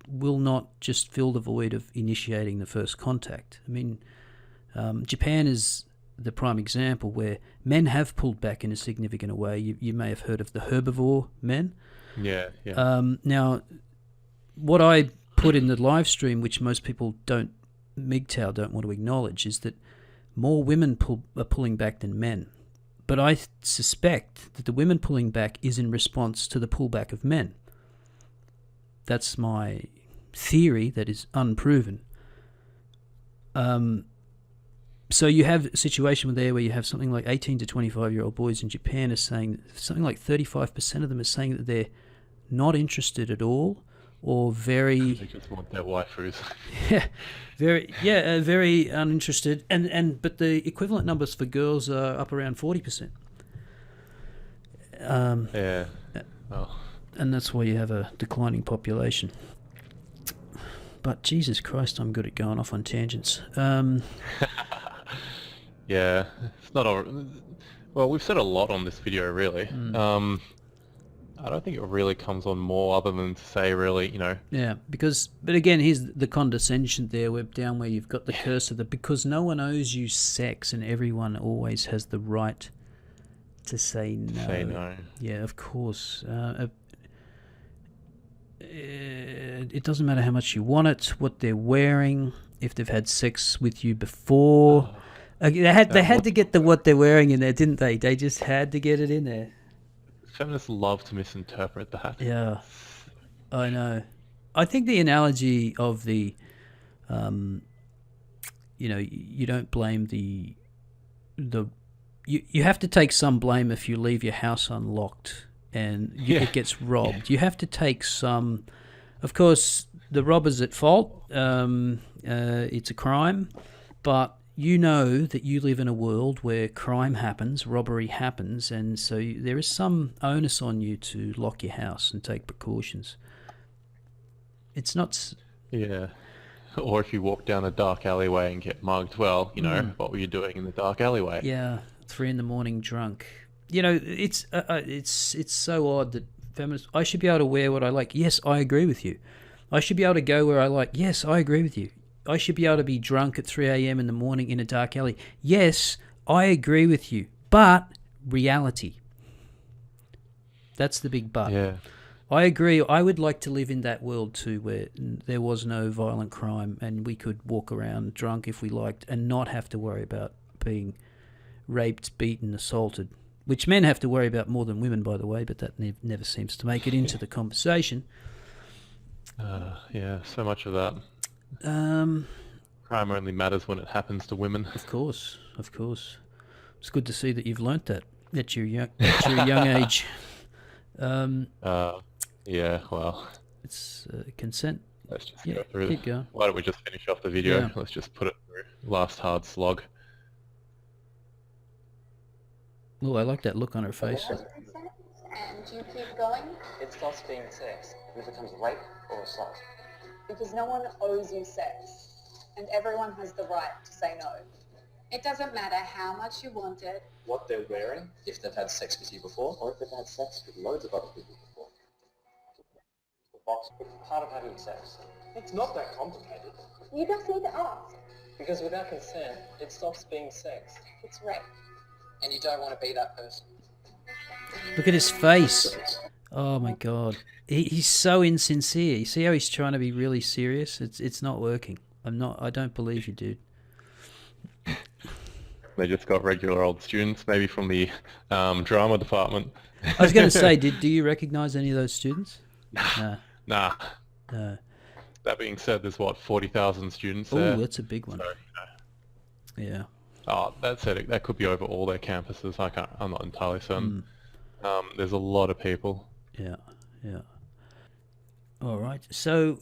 will not just fill the void of initiating the first contact. Japan is the prime example where men have pulled back in a significant way. You may have heard of the herbivore men. Yeah. Now, what I put in the live stream, which most people MGTOW don't want to acknowledge, is that more women are pulling back than men. But I suspect that the women pulling back is in response to the pullback of men. That's my theory that is unproven. So you have a situation there where you have something like 18 to 25-year-old boys in Japan are saying, something like 35% of them are saying that they're not interested at all, or very... They just want their waifus. very uninterested. But the equivalent numbers for girls are up around 40%. Yeah. Well. And that's why you have a declining population. But Jesus Christ, I'm good at going off on tangents. Yeah, it's not a... Well, we've said a lot on this video, really. I don't think it really comes on more other than to say, really, you know... Yeah, but again, here's the condescension there, down where you've got the cursor, because no one owes you sex and everyone always has the right to say no. Say no. Yeah, of course. It doesn't matter how much you want it, what they're wearing, if they've had sex with you before. They had to get the what they're wearing in there, didn't they? They just had to get it in there. Feminists love to misinterpret that. Yeah, I know. I think the analogy of the, you don't blame you have to take some blame if you leave your house unlocked and it gets robbed. You have to take some, of course, the robber's at fault. It's a crime, but you know that you live in a world where crime happens, robbery happens, and so there is some onus on you to lock your house and take precautions. It's not... Yeah. Or if you walk down a dark alleyway and get mugged, well, you know, what were you doing in the dark alleyway? Yeah, 3 a.m. drunk. You know, it's so odd that feminists... I should be able to wear what I like. Yes, I agree with you. I should be able to go where I like. Yes, I agree with you. I should be able to be drunk at 3 a.m. in the morning in a dark alley. Yes, I agree with you. But reality. That's the big but. Yeah. I agree. I would like to live in that world too, where there was no violent crime and we could walk around drunk if we liked and not have to worry about being raped, beaten, assaulted, which men have to worry about more than women, by the way, but that never seems to make it into the conversation. Yeah, so much of that. Crime only matters when it happens to women. Of course. It's good to see that you've learnt that at your young age. Yeah, well... It's consent. Let's just go through keep going. Why don't we just finish off the video? Yeah. Let's just put it through. Last hard slog. Oh, I like that look on her face. And you keep going It stops being sex. It becomes rape or assault. because no one owes you sex. And everyone has the right to say no. It doesn't matter how much you want it. What they're wearing, if they've had sex with you before, or if they've had sex with loads of other people before. The box is part of having sex. It's not that complicated. You just need to ask. Because without consent, it stops being sex. It's rape. And you don't want to be that person. Look at his face. Oh my God. He's so insincere. You see how he's trying to be really serious? It's not working. I don't believe you, dude. They just got regular old students, maybe from the drama department. I was going to say, do you recognise any of those students? No. Nah. No. That being said, there's what, 40,000 students Oh, there. that's a big one. So, Yeah. oh, that said, that could be over all their campuses. I'm not entirely certain. There's a lot of people. Yeah. All right. So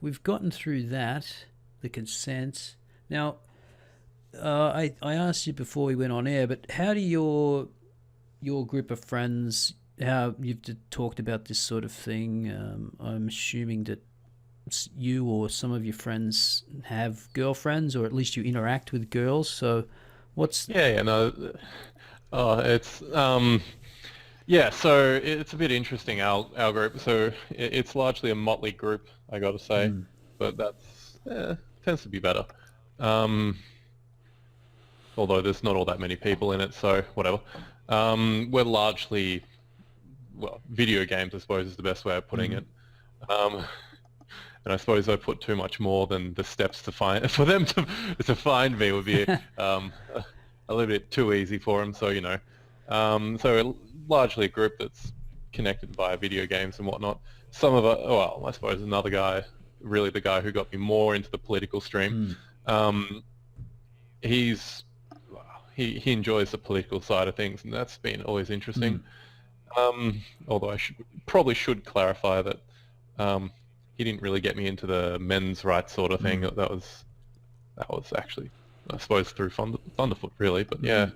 we've gotten through that, the consent. Now, I asked you before we went on air, but how do your group of friends, how you've talked about this sort of thing? I'm assuming that you or some of your friends have girlfriends, or at least you interact with girls. So what's... No. Oh, it's... Yeah, so it's a bit interesting, our group. So it's largely a motley group, I got to say, but that's tends to be better. Although there's not all that many people in it, so whatever. We're largely, well, video games, I suppose, is the best way of putting it. And I suppose I put too much more than the steps to find for them to find me would be a little bit too easy for them. So so largely a group that's connected via video games and whatnot. Some of it, well, I suppose another guy, really the guy who got me more into the political stream. He enjoys the political side of things, and that's been always interesting. Although I probably should clarify that he didn't really get me into the men's rights sort of thing. That was actually, I suppose, through Thunderfoot, really. But yeah.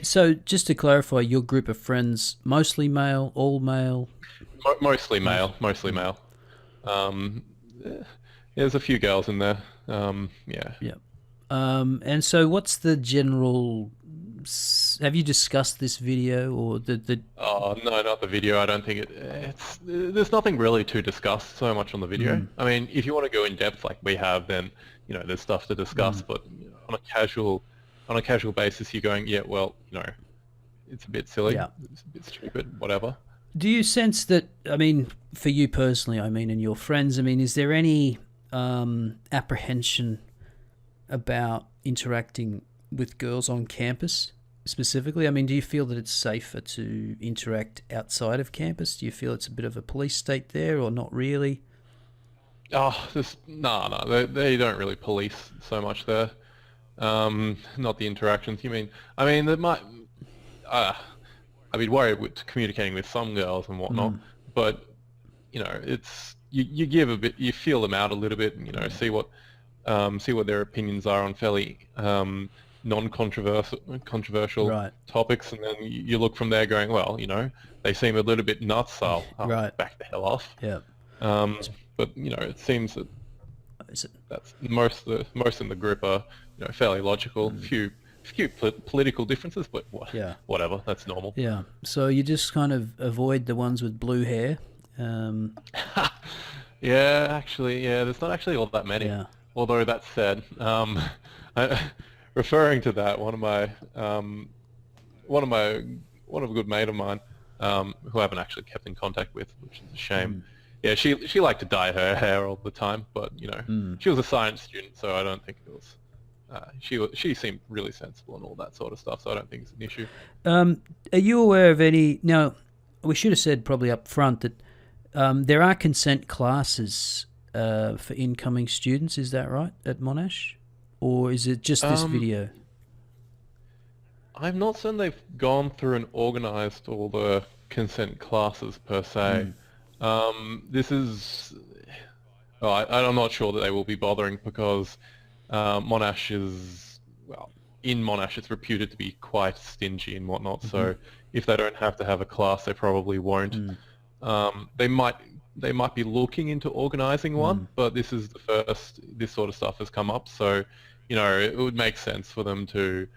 So just to clarify, your group of friends, mostly male, all male? Mostly male. There's a few girls in there. Yeah. And so what's the general... Have you discussed this video or the... Oh, no, not the video. I don't think it's... There's nothing really to discuss so much on the video. I mean, if you want to go in depth like we have, then, there's stuff to discuss, but on a casual basis, you're going, yeah, well, it's a bit silly, Yeah. it's a bit stupid, whatever. Do you sense that, I mean, for you personally, I mean, and your friends, I mean, is there any apprehension about interacting with girls on campus specifically? I mean, do you feel that it's safer to interact outside of campus? Do you feel it's a bit of a police state there or not really? Oh, no, they don't really police so much there. Not the interactions. I mean, there might... I'd be worried with communicating with some girls and whatnot, but it's you give a bit, you feel them out a little bit, and see what their opinions are on fairly non-controversial Right. topics, and then you look from there, going, well, they seem a little bit nuts, so I'll Right. back the hell off. Yeah. But it seems that Is it- that's most in the group are fairly logical. Few political differences, but Yeah. whatever, that's normal. Yeah. So you just kind of avoid the ones with blue hair. Yeah, actually, there's not actually all that many. Yeah. Although that said, referring to that, one of a good mate of mine, who I haven't actually kept in contact with, which is a shame. Yeah, she liked to dye her hair all the time, but she was a science student, so I don't think it was. She seemed really sensible and all that sort of stuff, so I don't think it's an issue. Are you aware of any... Now, we should have said probably up front that there are consent classes for incoming students, is that right, at Monash? Or is it just this video? I'm not certain they've gone through and organised all the consent classes per se. This is... Oh, I'm not sure that they will be bothering because Monash is... Well, in Monash it's reputed to be quite stingy and whatnot, so if they don't have to have a class, they probably won't. They might be looking into organising one, but this is the first this sort of stuff has come up, so it would make sense for them to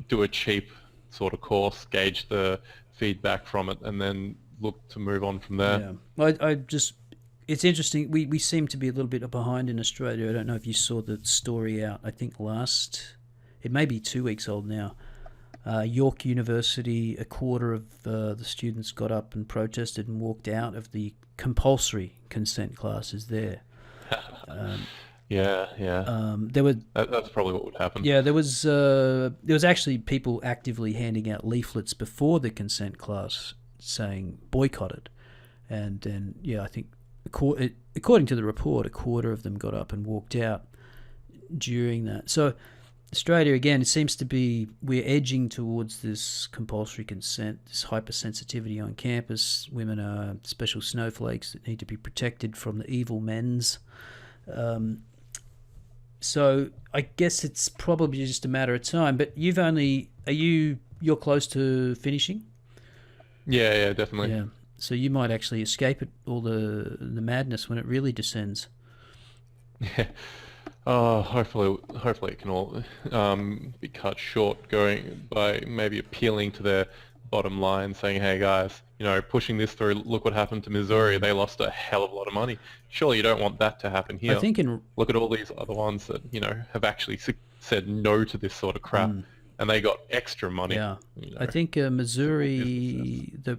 do a cheap sort of course, gauge the feedback from it, and then look to move on from there. Yeah. Well, I just... It's interesting. We seem to be a little bit behind in Australia. I don't know if you saw the story out, I think it may be 2 weeks old now. York University, a quarter of the students got up and protested and walked out of the compulsory consent classes there. There were... That's probably what would happen. Yeah, there was actually people actively handing out leaflets before the consent class saying boycott it. And then, I think according to the report, a quarter of them got up and walked out during that. So Australia, again, it seems to be we're edging towards this compulsory consent, this hypersensitivity on campus. Women are special snowflakes that need to be protected from the evil men's. So I guess it's probably just a matter of time. But you're close to finishing? Yeah, definitely. Yeah. So you might actually escape it, all the madness when it really descends. Yeah. Hopefully it can all be cut short, going by maybe appealing to their bottom line, saying, "Hey guys, pushing this through. Look what happened to Missouri. They lost a hell of a lot of money. Surely you don't want that to happen here. I think look at all these other ones that have actually said no to this sort of crap, and they got extra money. Yeah, I think Missouri, the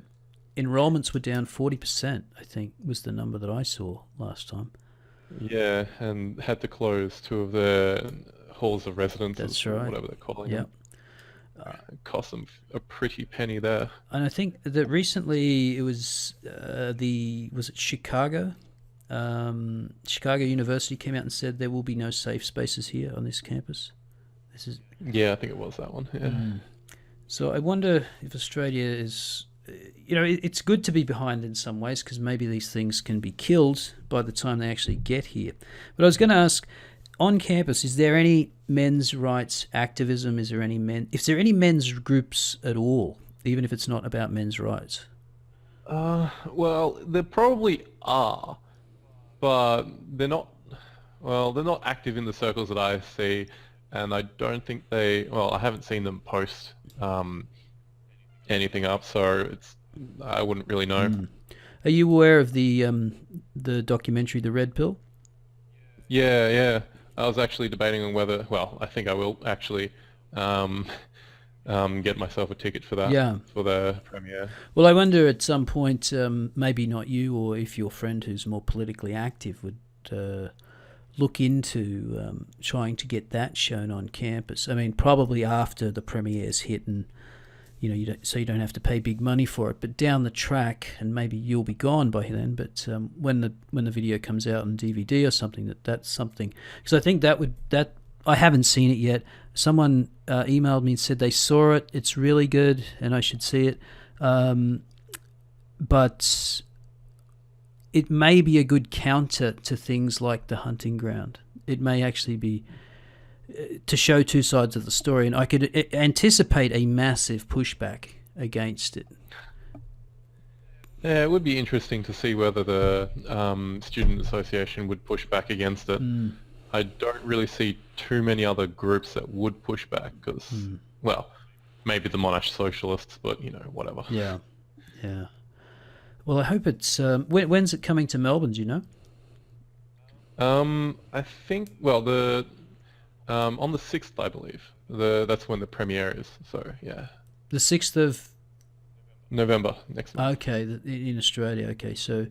enrollments were down 40%, I think, was the number that I saw last time. Yeah, and had to close 2 of their halls of residence. That's right. Whatever they're calling them. It cost them a pretty penny there. And I think that recently it was was it Chicago? Chicago University came out and said there will be no safe spaces here on this campus. Yeah, I think it was that one. Yeah. So I wonder if Australia is... it's good to be behind in some ways because maybe these things can be killed by the time they actually get here. But I was going to ask, on campus, is there any men's rights activism? Is there any men's groups at all, even if it's not about men's rights? Well, there probably are, but they're not. Well, they're not active in the circles that I see. and I don't think I haven't seen them post anything up, so I wouldn't really know. Are you aware of the documentary The Red Pill? Yeah. I was actually debating on whether, I think I will actually get myself a ticket for that, for the premiere. Well, I wonder at some point, maybe not you, or if your friend who's more politically active would look into trying to get that shown on campus. I mean, probably after the premiere's hit, and you don't have to pay big money for it. But down the track, and maybe you'll be gone by then. But when the video comes out on DVD or something, that's something. Because I think that I haven't seen it yet. Someone emailed me and said they saw it. It's really good, and I should see it. But it may be a good counter to things like The Hunting Ground. It may actually be to show two sides of the story, and I could anticipate a massive pushback against it. Yeah, it would be interesting to see whether the student association would push back against it. I don't really see too many other groups that would push back because, maybe the Monash socialists, but whatever. Yeah. Well, I hope it's. When's it coming to Melbourne? Do you know? I think on the 6th, I believe. That's when the premiere is. So yeah. The 6th of November next month. Okay, in Australia. Okay, so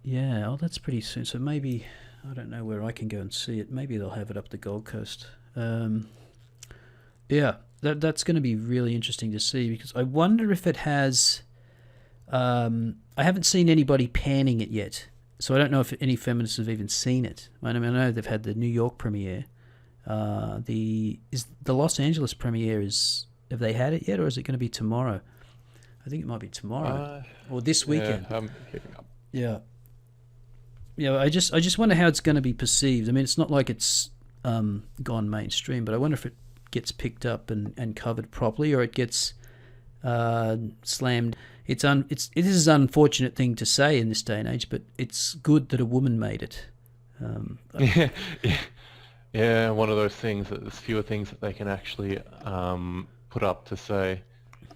yeah, that's pretty soon. So maybe I don't know where I can go and see it. Maybe they'll have it up the Gold Coast. Yeah, that's going to be really interesting to see, because I wonder if it has. I haven't seen anybody panning it yet, so I don't know if any feminists have even seen it. I mean, I know they've had the New York premiere. The Los Angeles premiere have they had it yet, or is it going to be tomorrow? I think it might be tomorrow or this weekend. Yeah, I'm keeping up. Yeah. I just wonder how it's going to be perceived. I mean, it's not like it's gone mainstream, but I wonder if it gets picked up and covered properly, or it gets slammed. It is an unfortunate thing to say in this day and age, but it's good that a woman made it. Yeah, one of those things that there's fewer things that they can actually put up to say.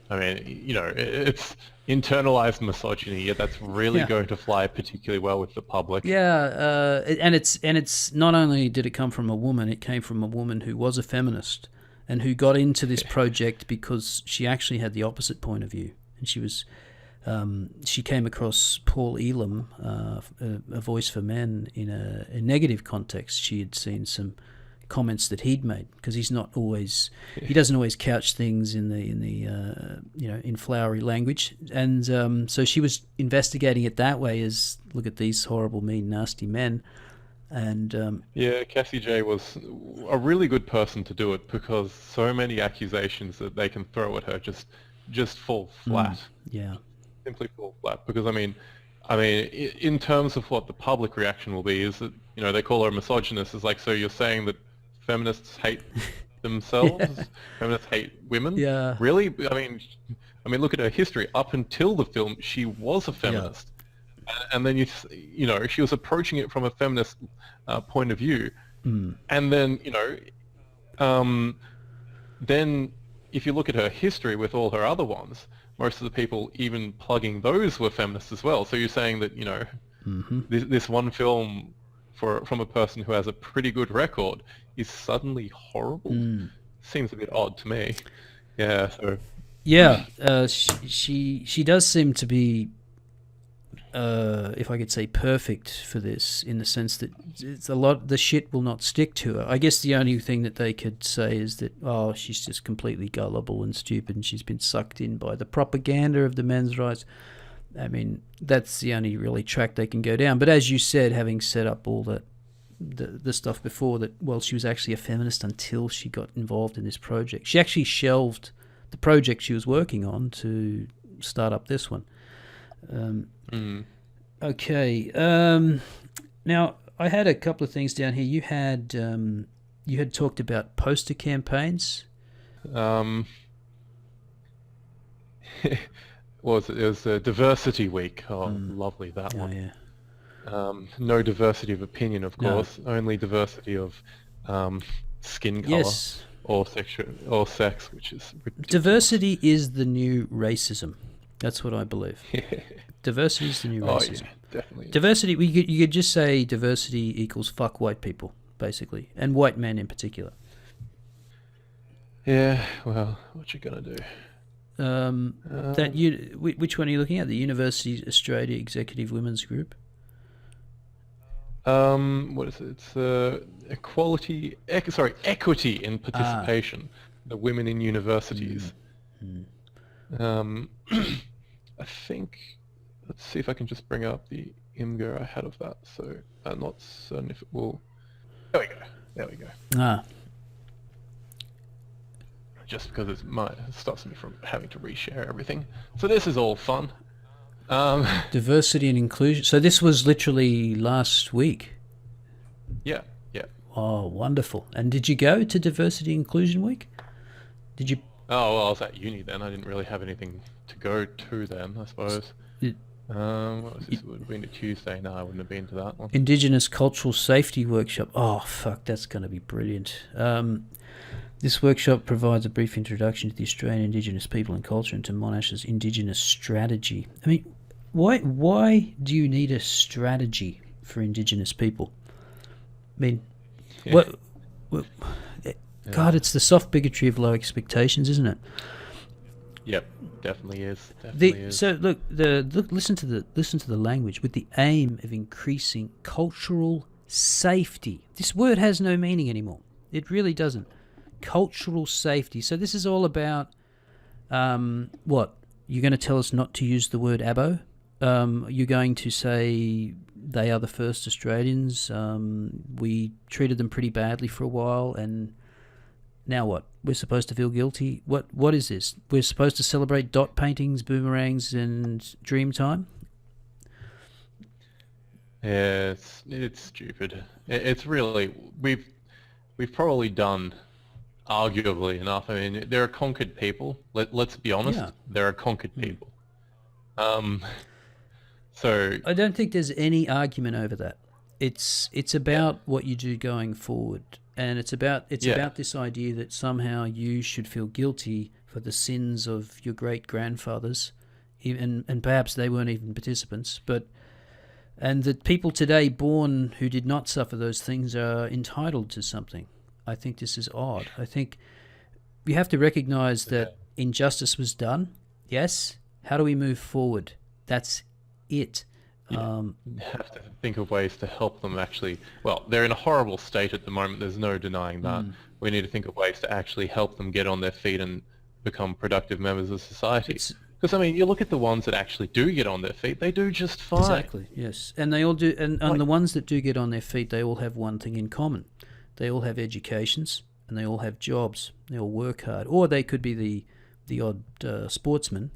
I mean, it's internalized misogyny. That's really going to fly particularly well with the public. Yeah, and it's not only did it come from a woman, it came from a woman who was a feminist and who got into this project because she actually had the opposite point of view, and she came across Paul Elam, a voice for men, in a negative context. She had seen some comments that he'd made, because he doesn't always couch things in in flowery language, and so she was investigating it that way, as look at these horrible, mean, nasty men. And Cassie J was a really good person to do it, because so many accusations that they can throw at her just fall flat. Simply fall flat. Because I mean, in terms of what the public reaction will be, is that they call her a misogynist. It's like, so you're saying that feminists hate themselves? Feminists hate women? Yeah. Really? I mean, look at her history. Up until the film, she was a feminist. And then she was approaching it from a feminist point of view. And then then if you look at her history with all her other ones, most of the people even plugging those were feminists as well. So you're saying that this one film from a person who has a pretty good record is suddenly horrible? Seems a bit odd to me. Yeah. So. Yeah, she does seem to be, if I could say, perfect for this, in the sense that the shit will not stick to her. I guess the only thing that they could say is that, she's just completely gullible and stupid, and she's been sucked in by the propaganda of the men's rights. I mean, that's the only really track they can go down. But as you said, having set up all the stuff before, that, she was actually a feminist until she got involved in this project. She actually shelved the project she was working on to start up this one. Okay. Now, I had a couple of things down here. You had talked about poster campaigns. It was a diversity week. Lovely, that one. Yeah. No diversity of opinion, of course. No. Only diversity of skin color Yes. or sexual or sex, which is ridiculous. Diversity is the new racism. That's what I believe. Diversity is the new Oh racism. yeah, definitely. Diversity, you could just say diversity equals fuck white people, basically, and white men in particular. Yeah, well, what you gonna do? Which one are you looking at? The University Australia Executive Women's Group. What is it? It's equity in participation. The women in universities. I think. Let's see if I can just bring up the IMGO I had of that. So I'm not certain if it will. There we go. There we go. Just because it stops me from having to reshare everything. So this is all fun. Diversity and inclusion. So this was literally last week. Yeah. Oh, wonderful. And did you go to Diversity Inclusion Week? Did you? Oh, well, I was at uni then. I didn't really have anything to go to then, I suppose. What was this? It would have been a Tuesday. No, I wouldn't have been to that one. Indigenous Cultural Safety Workshop. Oh, fuck, that's going to be brilliant. This workshop provides a brief introduction to the Australian Indigenous people and culture and to Monash's Indigenous strategy. I mean, why do you need a strategy for Indigenous people? I mean, God, it's the soft bigotry of low expectations, isn't it? Yep, definitely is. So look, listen to the language. With the aim of increasing cultural safety. This word has no meaning anymore. It really doesn't. Cultural safety. So this is all about what? You're going to tell us not to use the word abo? You're going to say they are the first Australians. We treated them pretty badly for a while, and now what? We're supposed to feel guilty? What is this? We're supposed to celebrate dot paintings, boomerangs, and Dreamtime? Yeah, it's stupid. It's really we've probably done arguably enough. I mean, they're a conquered people. Let's be honest. Yeah. They're a conquered people. So I don't think there's any argument over that. It's about what you do going forward, and it's about this idea that somehow you should feel guilty for the sins of your great grandfathers, and perhaps they weren't even participants, and that people today born who did not suffer those things are entitled to something. I think this is odd. I think you have to recognize that injustice was done. Yes. How do we move forward? That's it. You have to think of ways to help them actually. Well, they're in a horrible state at the moment. There's no denying that. We need to think of ways to actually help them get on their feet and become productive members of society. Because, I mean, you look at the ones that actually do get on their feet, they do just fine. Exactly, yes. And they all do. And the ones that do get on their feet, they all have one thing in common. They all have educations, and they all have jobs. They all work hard. Or they could be the odd sportsman.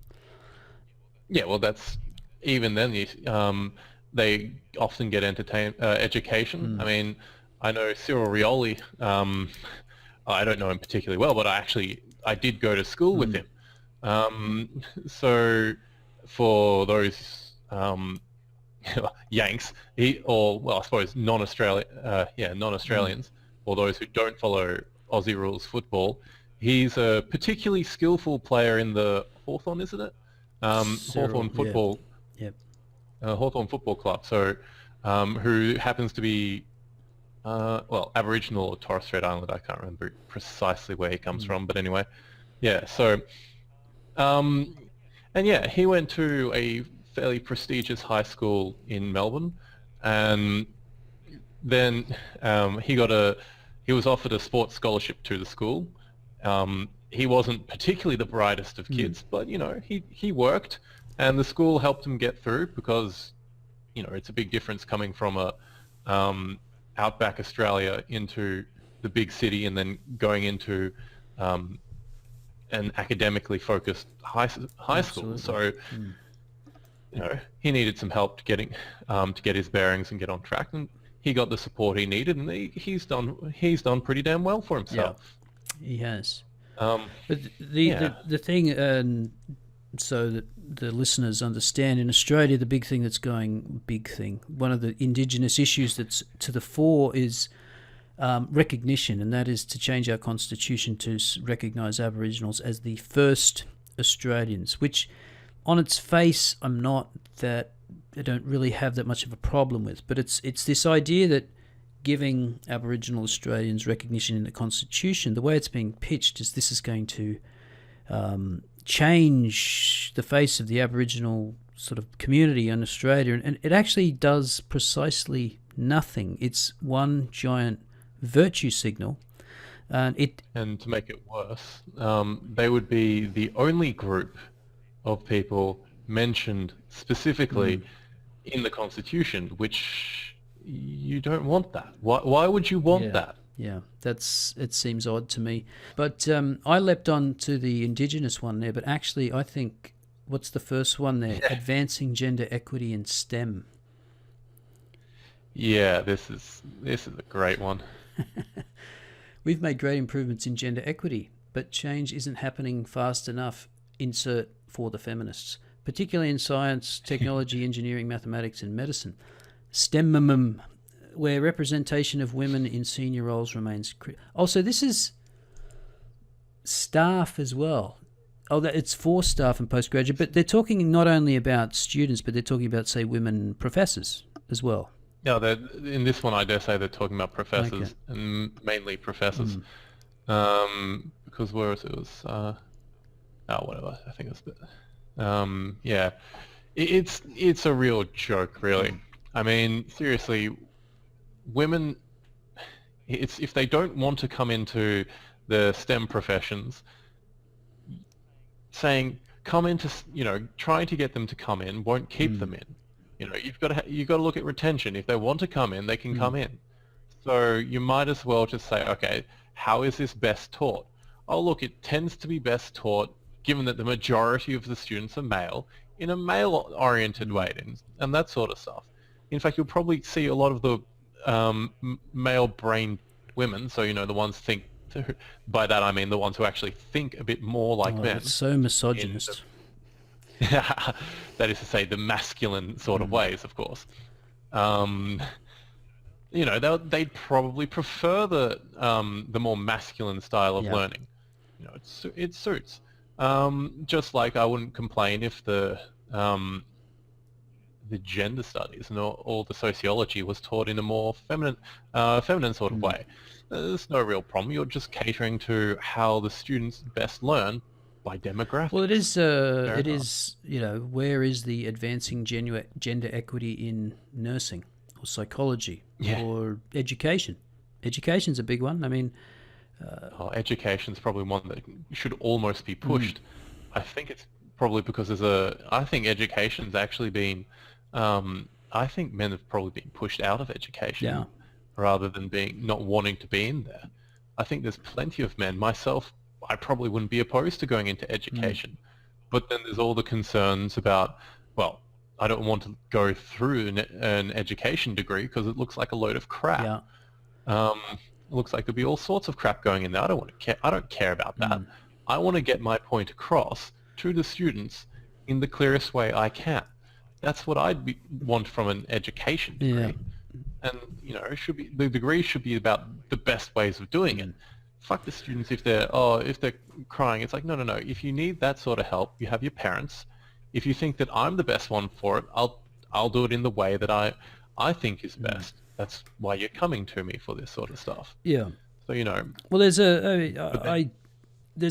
Yeah, well, that's... Even then, they often get education. I mean, I know Cyril Rioli. I don't know him particularly well, but I did go to school with him. So for those Yanks, I suppose non-Australians, or those who don't follow Aussie rules football, he's a particularly skillful player in the Hawthorn, isn't it? Hawthorn football. Yeah. Yep. Hawthorn Football Club. So, who happens to be, Aboriginal or Torres Strait Islander. I can't remember precisely where he comes from, but anyway, yeah. So, he went to a fairly prestigious high school in Melbourne, and then he was offered a sports scholarship to the school. He wasn't particularly the brightest of kids, but he worked. And the school helped him get through because, it's a big difference coming from outback Australia into the big city and then going into an academically focused high school. So, he needed some help to get his bearings and get on track, and he got the support he needed, and he's done pretty damn well for himself. Yeah, he has. But the thing. So that the listeners understand, in Australia, the big thing, one of the Indigenous issues that's to the fore is recognition, and that is to change our constitution to recognise Aboriginals as the first Australians, which on its face I don't really have that much of a problem with. But it's this idea that giving Aboriginal Australians recognition in the constitution, the way it's being pitched is this is going to change the face of the Aboriginal sort of community in Australia, and it actually does precisely nothing. It's one giant virtue signal, and to make it worse, they would be the only group of people mentioned specifically in the Constitution, which you don't want that. Why would you want that? Yeah, it seems odd to me. But I leapt on to the Indigenous one there, but actually I think, what's the first one there? Yeah. Advancing gender equity in STEM. Yeah, this is a great one. We've made great improvements in gender equity, but change isn't happening fast enough. Insert for the feminists, particularly in science, technology, engineering, mathematics, and medicine. STEM, where representation of women in senior roles remains. Also, this is staff as well. It's for staff and postgraduate, but they're talking not only about students, but they're talking about, say, women professors as well. Yeah, in this one, I dare say they're talking about professors, and mainly professors, because whereas it was, whatever. I think it's, yeah, it's a real joke, really. I mean, seriously, women, if they don't want to come into the STEM professions, saying come into, trying to get them to come in won't keep them in. You've got to look at retention. If they want to come in, they can come in. So you might as well just say, okay, how is this best taught? Oh, look, it tends to be best taught, given that the majority of the students are male, in a male-oriented way, and that sort of stuff. In fact, you'll probably see a lot of the male-brained women, so the ones think. By that I mean the ones who actually think a bit more like men. It's so misogynist. That is to say, the masculine sort of ways, of course. They'd probably prefer the more masculine style of learning. It suits. Just like I wouldn't complain if the gender studies and all the sociology was taught in a more feminine sort of way. There's no real problem. You're just catering to how the students best learn by demographics. Well, it is. Where is the advancing gender equity in nursing or psychology or education? Education's a big one. I mean, education's probably one that should almost be pushed. I think it's probably because I think education's actually been. I think men have probably been pushed out of education. Yeah. Rather than not wanting to be in there. I think there's plenty of men. Myself, I probably wouldn't be opposed to going into education. But then there's all the concerns about, well, I don't want to go through an education degree because it looks like a load of crap. Yeah. It looks like there'll be all sorts of crap going in there. I don't care about that. I want to get my point across to the students in the clearest way I can. That's what want from an education degree. Yeah. And the degree should be about the best ways of doing it. Fuck the students if they're crying. It's like no. If you need that sort of help, you have your parents. If you think that I'm the best one for it, I'll do it in the way that I think is best. That's why you're coming to me for this sort of stuff. Yeah. So Well, there's a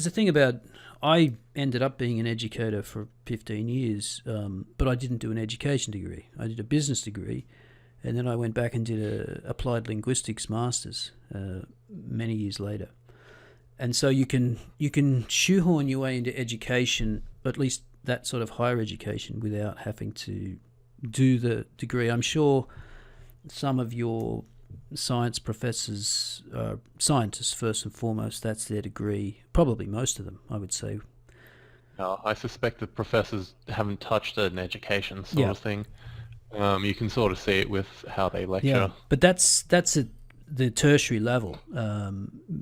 thing about. I ended up being an educator for 15 years, but I didn't do an education degree. I did a business degree. And then I went back and did a applied linguistics master's many years later. And so you can shoehorn your way into education, at least that sort of higher education, without having to do the degree. I'm sure some of your science professors, scientists first and foremost, that's their degree. Probably most of them, I would say. I suspect that professors haven't touched an education sort of thing. You can sort of see it with how they lecture. Yeah, but that's at the tertiary level.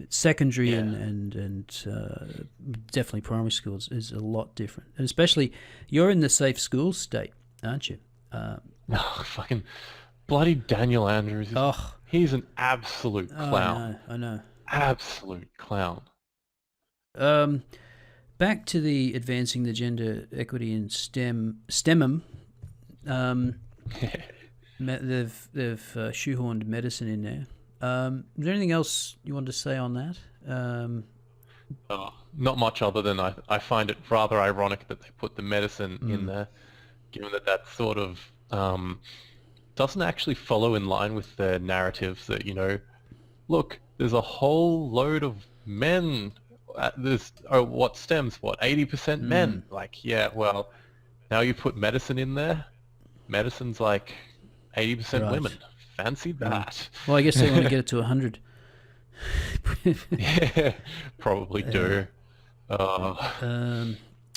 Secondary and definitely primary schools is a lot different. And especially, you're in the safe schools state, aren't you? Fucking bloody Daniel Andrews. He's an absolute clown. I know. Absolute clown. Back to the advancing the gender equity in STEMM. They've shoehorned medicine in there. Is there anything else you want to say on that? Not much other than I find it rather ironic that they put the medicine in there, given that that sort of doesn't actually follow in line with their narratives that, you know, look, there's a whole load of men. There's what stems, what, 80% men? Like, yeah, well, now you put medicine in there. Medicine's like 80% women. Fancy that. Well, I guess they want to get it to 100. Yeah, probably do. All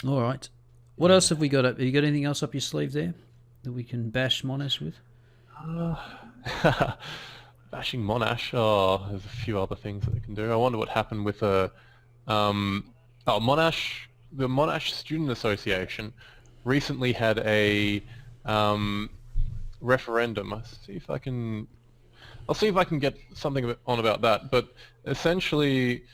right. What else have we got up? Have you got anything else up your sleeve there that we can bash Monash with? Bashing Monash. Oh, there's a few other things that they can do. I wonder what happened with Monash. The Monash Student Association recently had a referendum. I'll see if I can get something on about that. But essentially,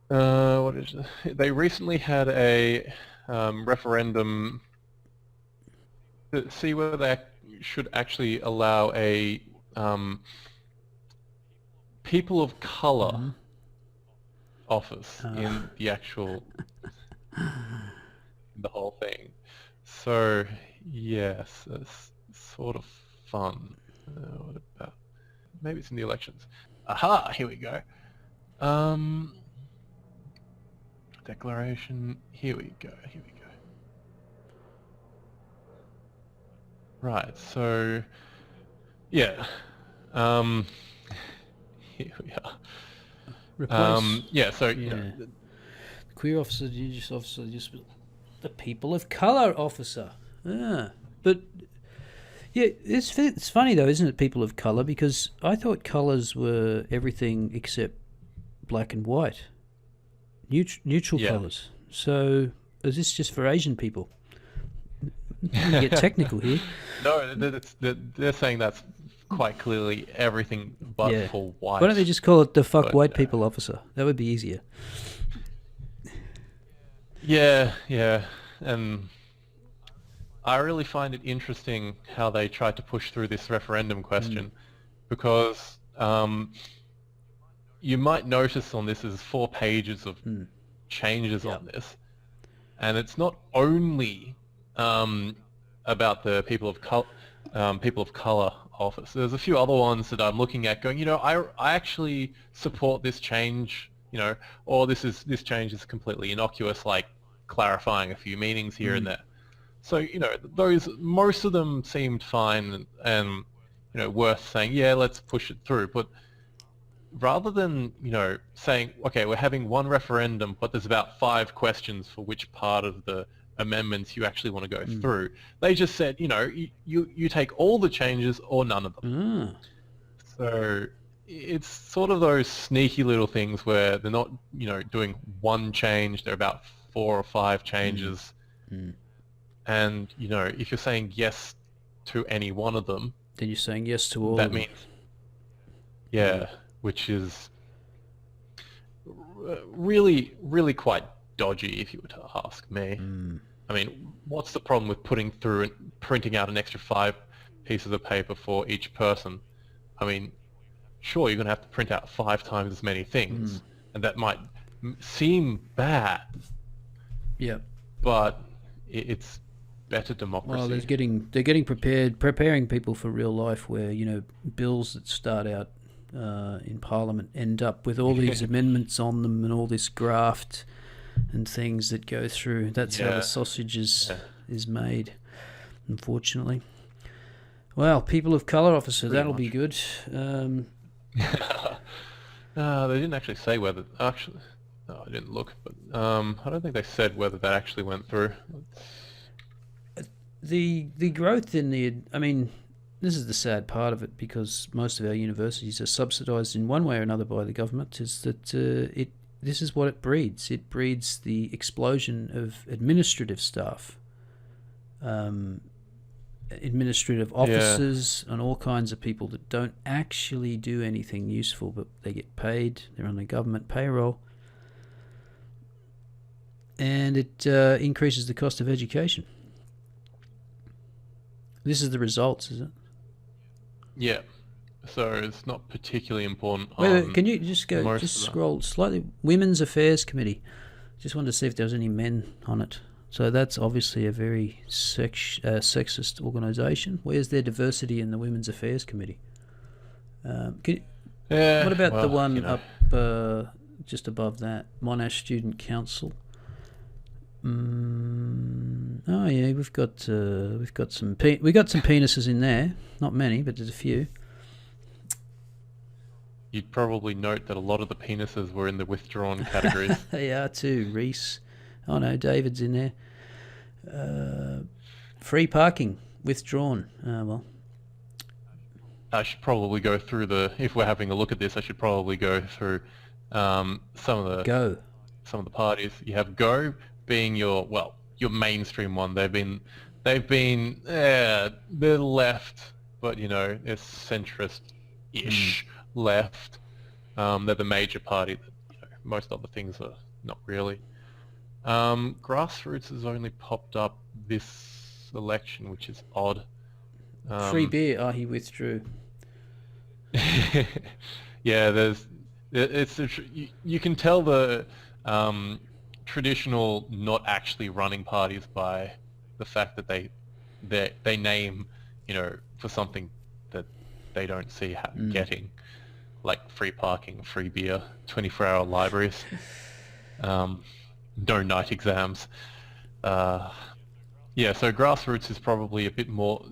they recently had a referendum to see whether they should actually allow a people of color office in the actual the whole thing. So yes, it's sort of fun. What about? Maybe it's in the elections. Aha! Here we go. Declaration. Here we go. Right. So yeah. Here we are. Replace. So Yeah. you know, The queer officer, the Indigenous officer, just the people of colour officer. But yeah, it's funny though, isn't it? People of colour, because I thought colours were everything except black and white, neutral colours. So is this just for Asian people? You get technical here. No, they're saying that's quite clearly everything but for white. Why don't they just call it the white people officer? That would be easier. Yeah, and I really find it interesting how they tried to push through this referendum question, because you might notice on this is 4 pages of changes on this, and it's not only about the people of color office. There's a few other ones that I'm looking at going, you know, I actually support this change, you know, or this change is completely innocuous, like clarifying a few meanings here and there. So, you know, most of them seemed fine and you know, worth saying, yeah, let's push it through. But rather than, you know, saying, okay, we're having one referendum, but there's about 5 questions for which part of the amendments you actually want to go through, they just said, you know, you take all the changes or none of them. So it's sort of those sneaky little things where they're not, you know, doing one change, they're about 4 or 5 changes. And, you know, if you're saying yes to any one of them, then you're saying yes to all. That means, which is really, really quite dodgy, if you were to ask me. I mean, what's the problem with putting through and printing out an extra 5 pieces of paper for each person? I mean, sure, you're going to have to print out 5 times as many things, and that might seem bad. Yeah. But it's better democracy. Well, they're getting preparing people for real life, where, you know, bills that start out in Parliament end up with all these amendments on them and all this graft and things that go through. That's how the sausage is made, unfortunately. Well, people of colour officer, that'll be good. They didn't actually say whether... Actually, no, I didn't look, but I don't think they said whether that actually went through. The growth in the... I mean, this is the sad part of it, because most of our universities are subsidised in one way or another by the government, is that this is what it breeds. It breeds the explosion of administrative staff. administrative officers and all kinds of people that don't actually do anything useful, but they get paid. They're on the government payroll. And it increases the cost of education. This is the results, is it? Yeah. So it's not particularly important. Wait, can you just scroll slightly? Women's Affairs Committee. Just wanted to see if there was any men on it. So that's obviously a very sexist organisation. Where's their diversity in the Women's Affairs Committee? What about the one up just above that? Monash Student Council. Oh yeah, we've got some penises in there. Not many, but there's a few. You'd probably note that a lot of the penises were in the withdrawn categories. They are too. Reese. Oh no, David's in there. Free parking, withdrawn. Well, I should probably go through if we're having a look at this, I should probably go through some of the parties. You have Go being your mainstream one. They're left, but they're centrist-ish left. They're the major party that most other things are not really. Grassroots has only popped up this election, which is odd. Free beer. He withdrew. Yeah, you can tell the traditional not actually running parties by the fact that they name for something that they don't see getting, like free parking, free beer, 24-hour libraries. No night exams. So Grassroots is probably a little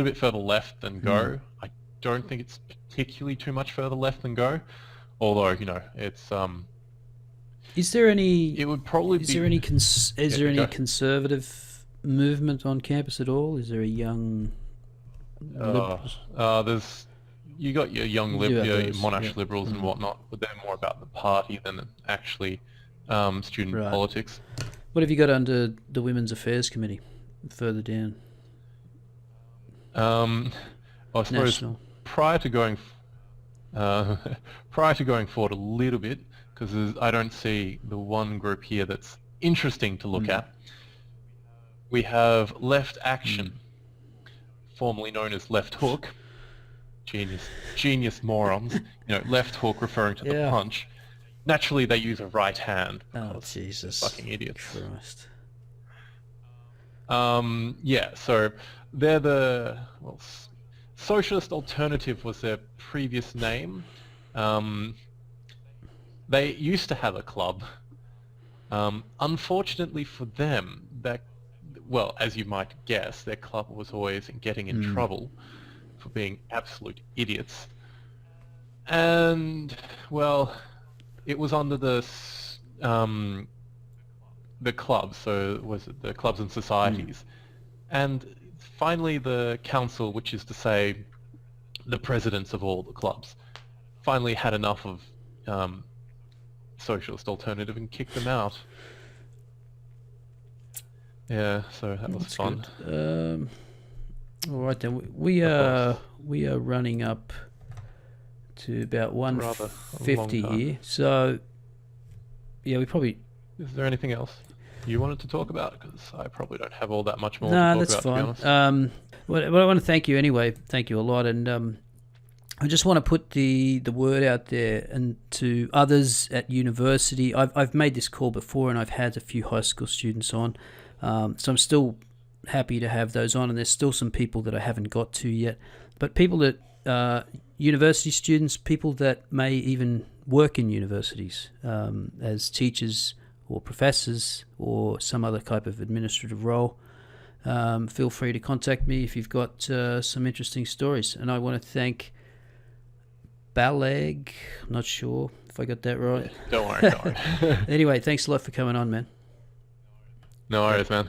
bit further left than Go. I don't think it's particularly too much further left than Go, although it's Is there any? It would probably. Is there any conservative movement on campus at all? Is there a young? There's. You got your young Monash liberals and whatnot, but they're more about the party than actually student politics. What have you got under the Women's Affairs Committee, further down? I suppose National. prior to going forward a little bit, because I don't see the one group here that's interesting to look at. We have Left Action, formerly known as Left Hook. Genius morons. Left hook referring to the punch. Naturally, they use a right hand. Oh, Jesus. Fucking idiots. Christ. So they're the... Socialist Alternative was their previous name. They used to have a club. Unfortunately for them, as you might guess, their club was always getting in trouble for being absolute idiots. And, it was under the clubs, so was it the clubs and societies. And finally the council, which is to say the presidents of all the clubs, finally had enough of Socialist Alternative and kicked them out. Yeah, so that was fun. Good. All right then, we are running up to about 1:50 here. So we probably. Is there anything else you wanted to talk about? Because I probably don't have all that much more to talk that's about. fine. To be honest. Well, I want to thank you anyway. Thank you a lot, and I just want to put the word out there and to others at university. I've made this call before, and I've had a few high school students on, so I'm still happy to have those on, and there's still some people that I haven't got to yet. But people that university students, people that may even work in universities as teachers or professors or some other type of administrative role, feel free to contact me if you've got some interesting stories. And I want to thank Balag, I'm not sure if I got that right. Don't worry. Anyway, thanks a lot for coming on, man. No worries, man.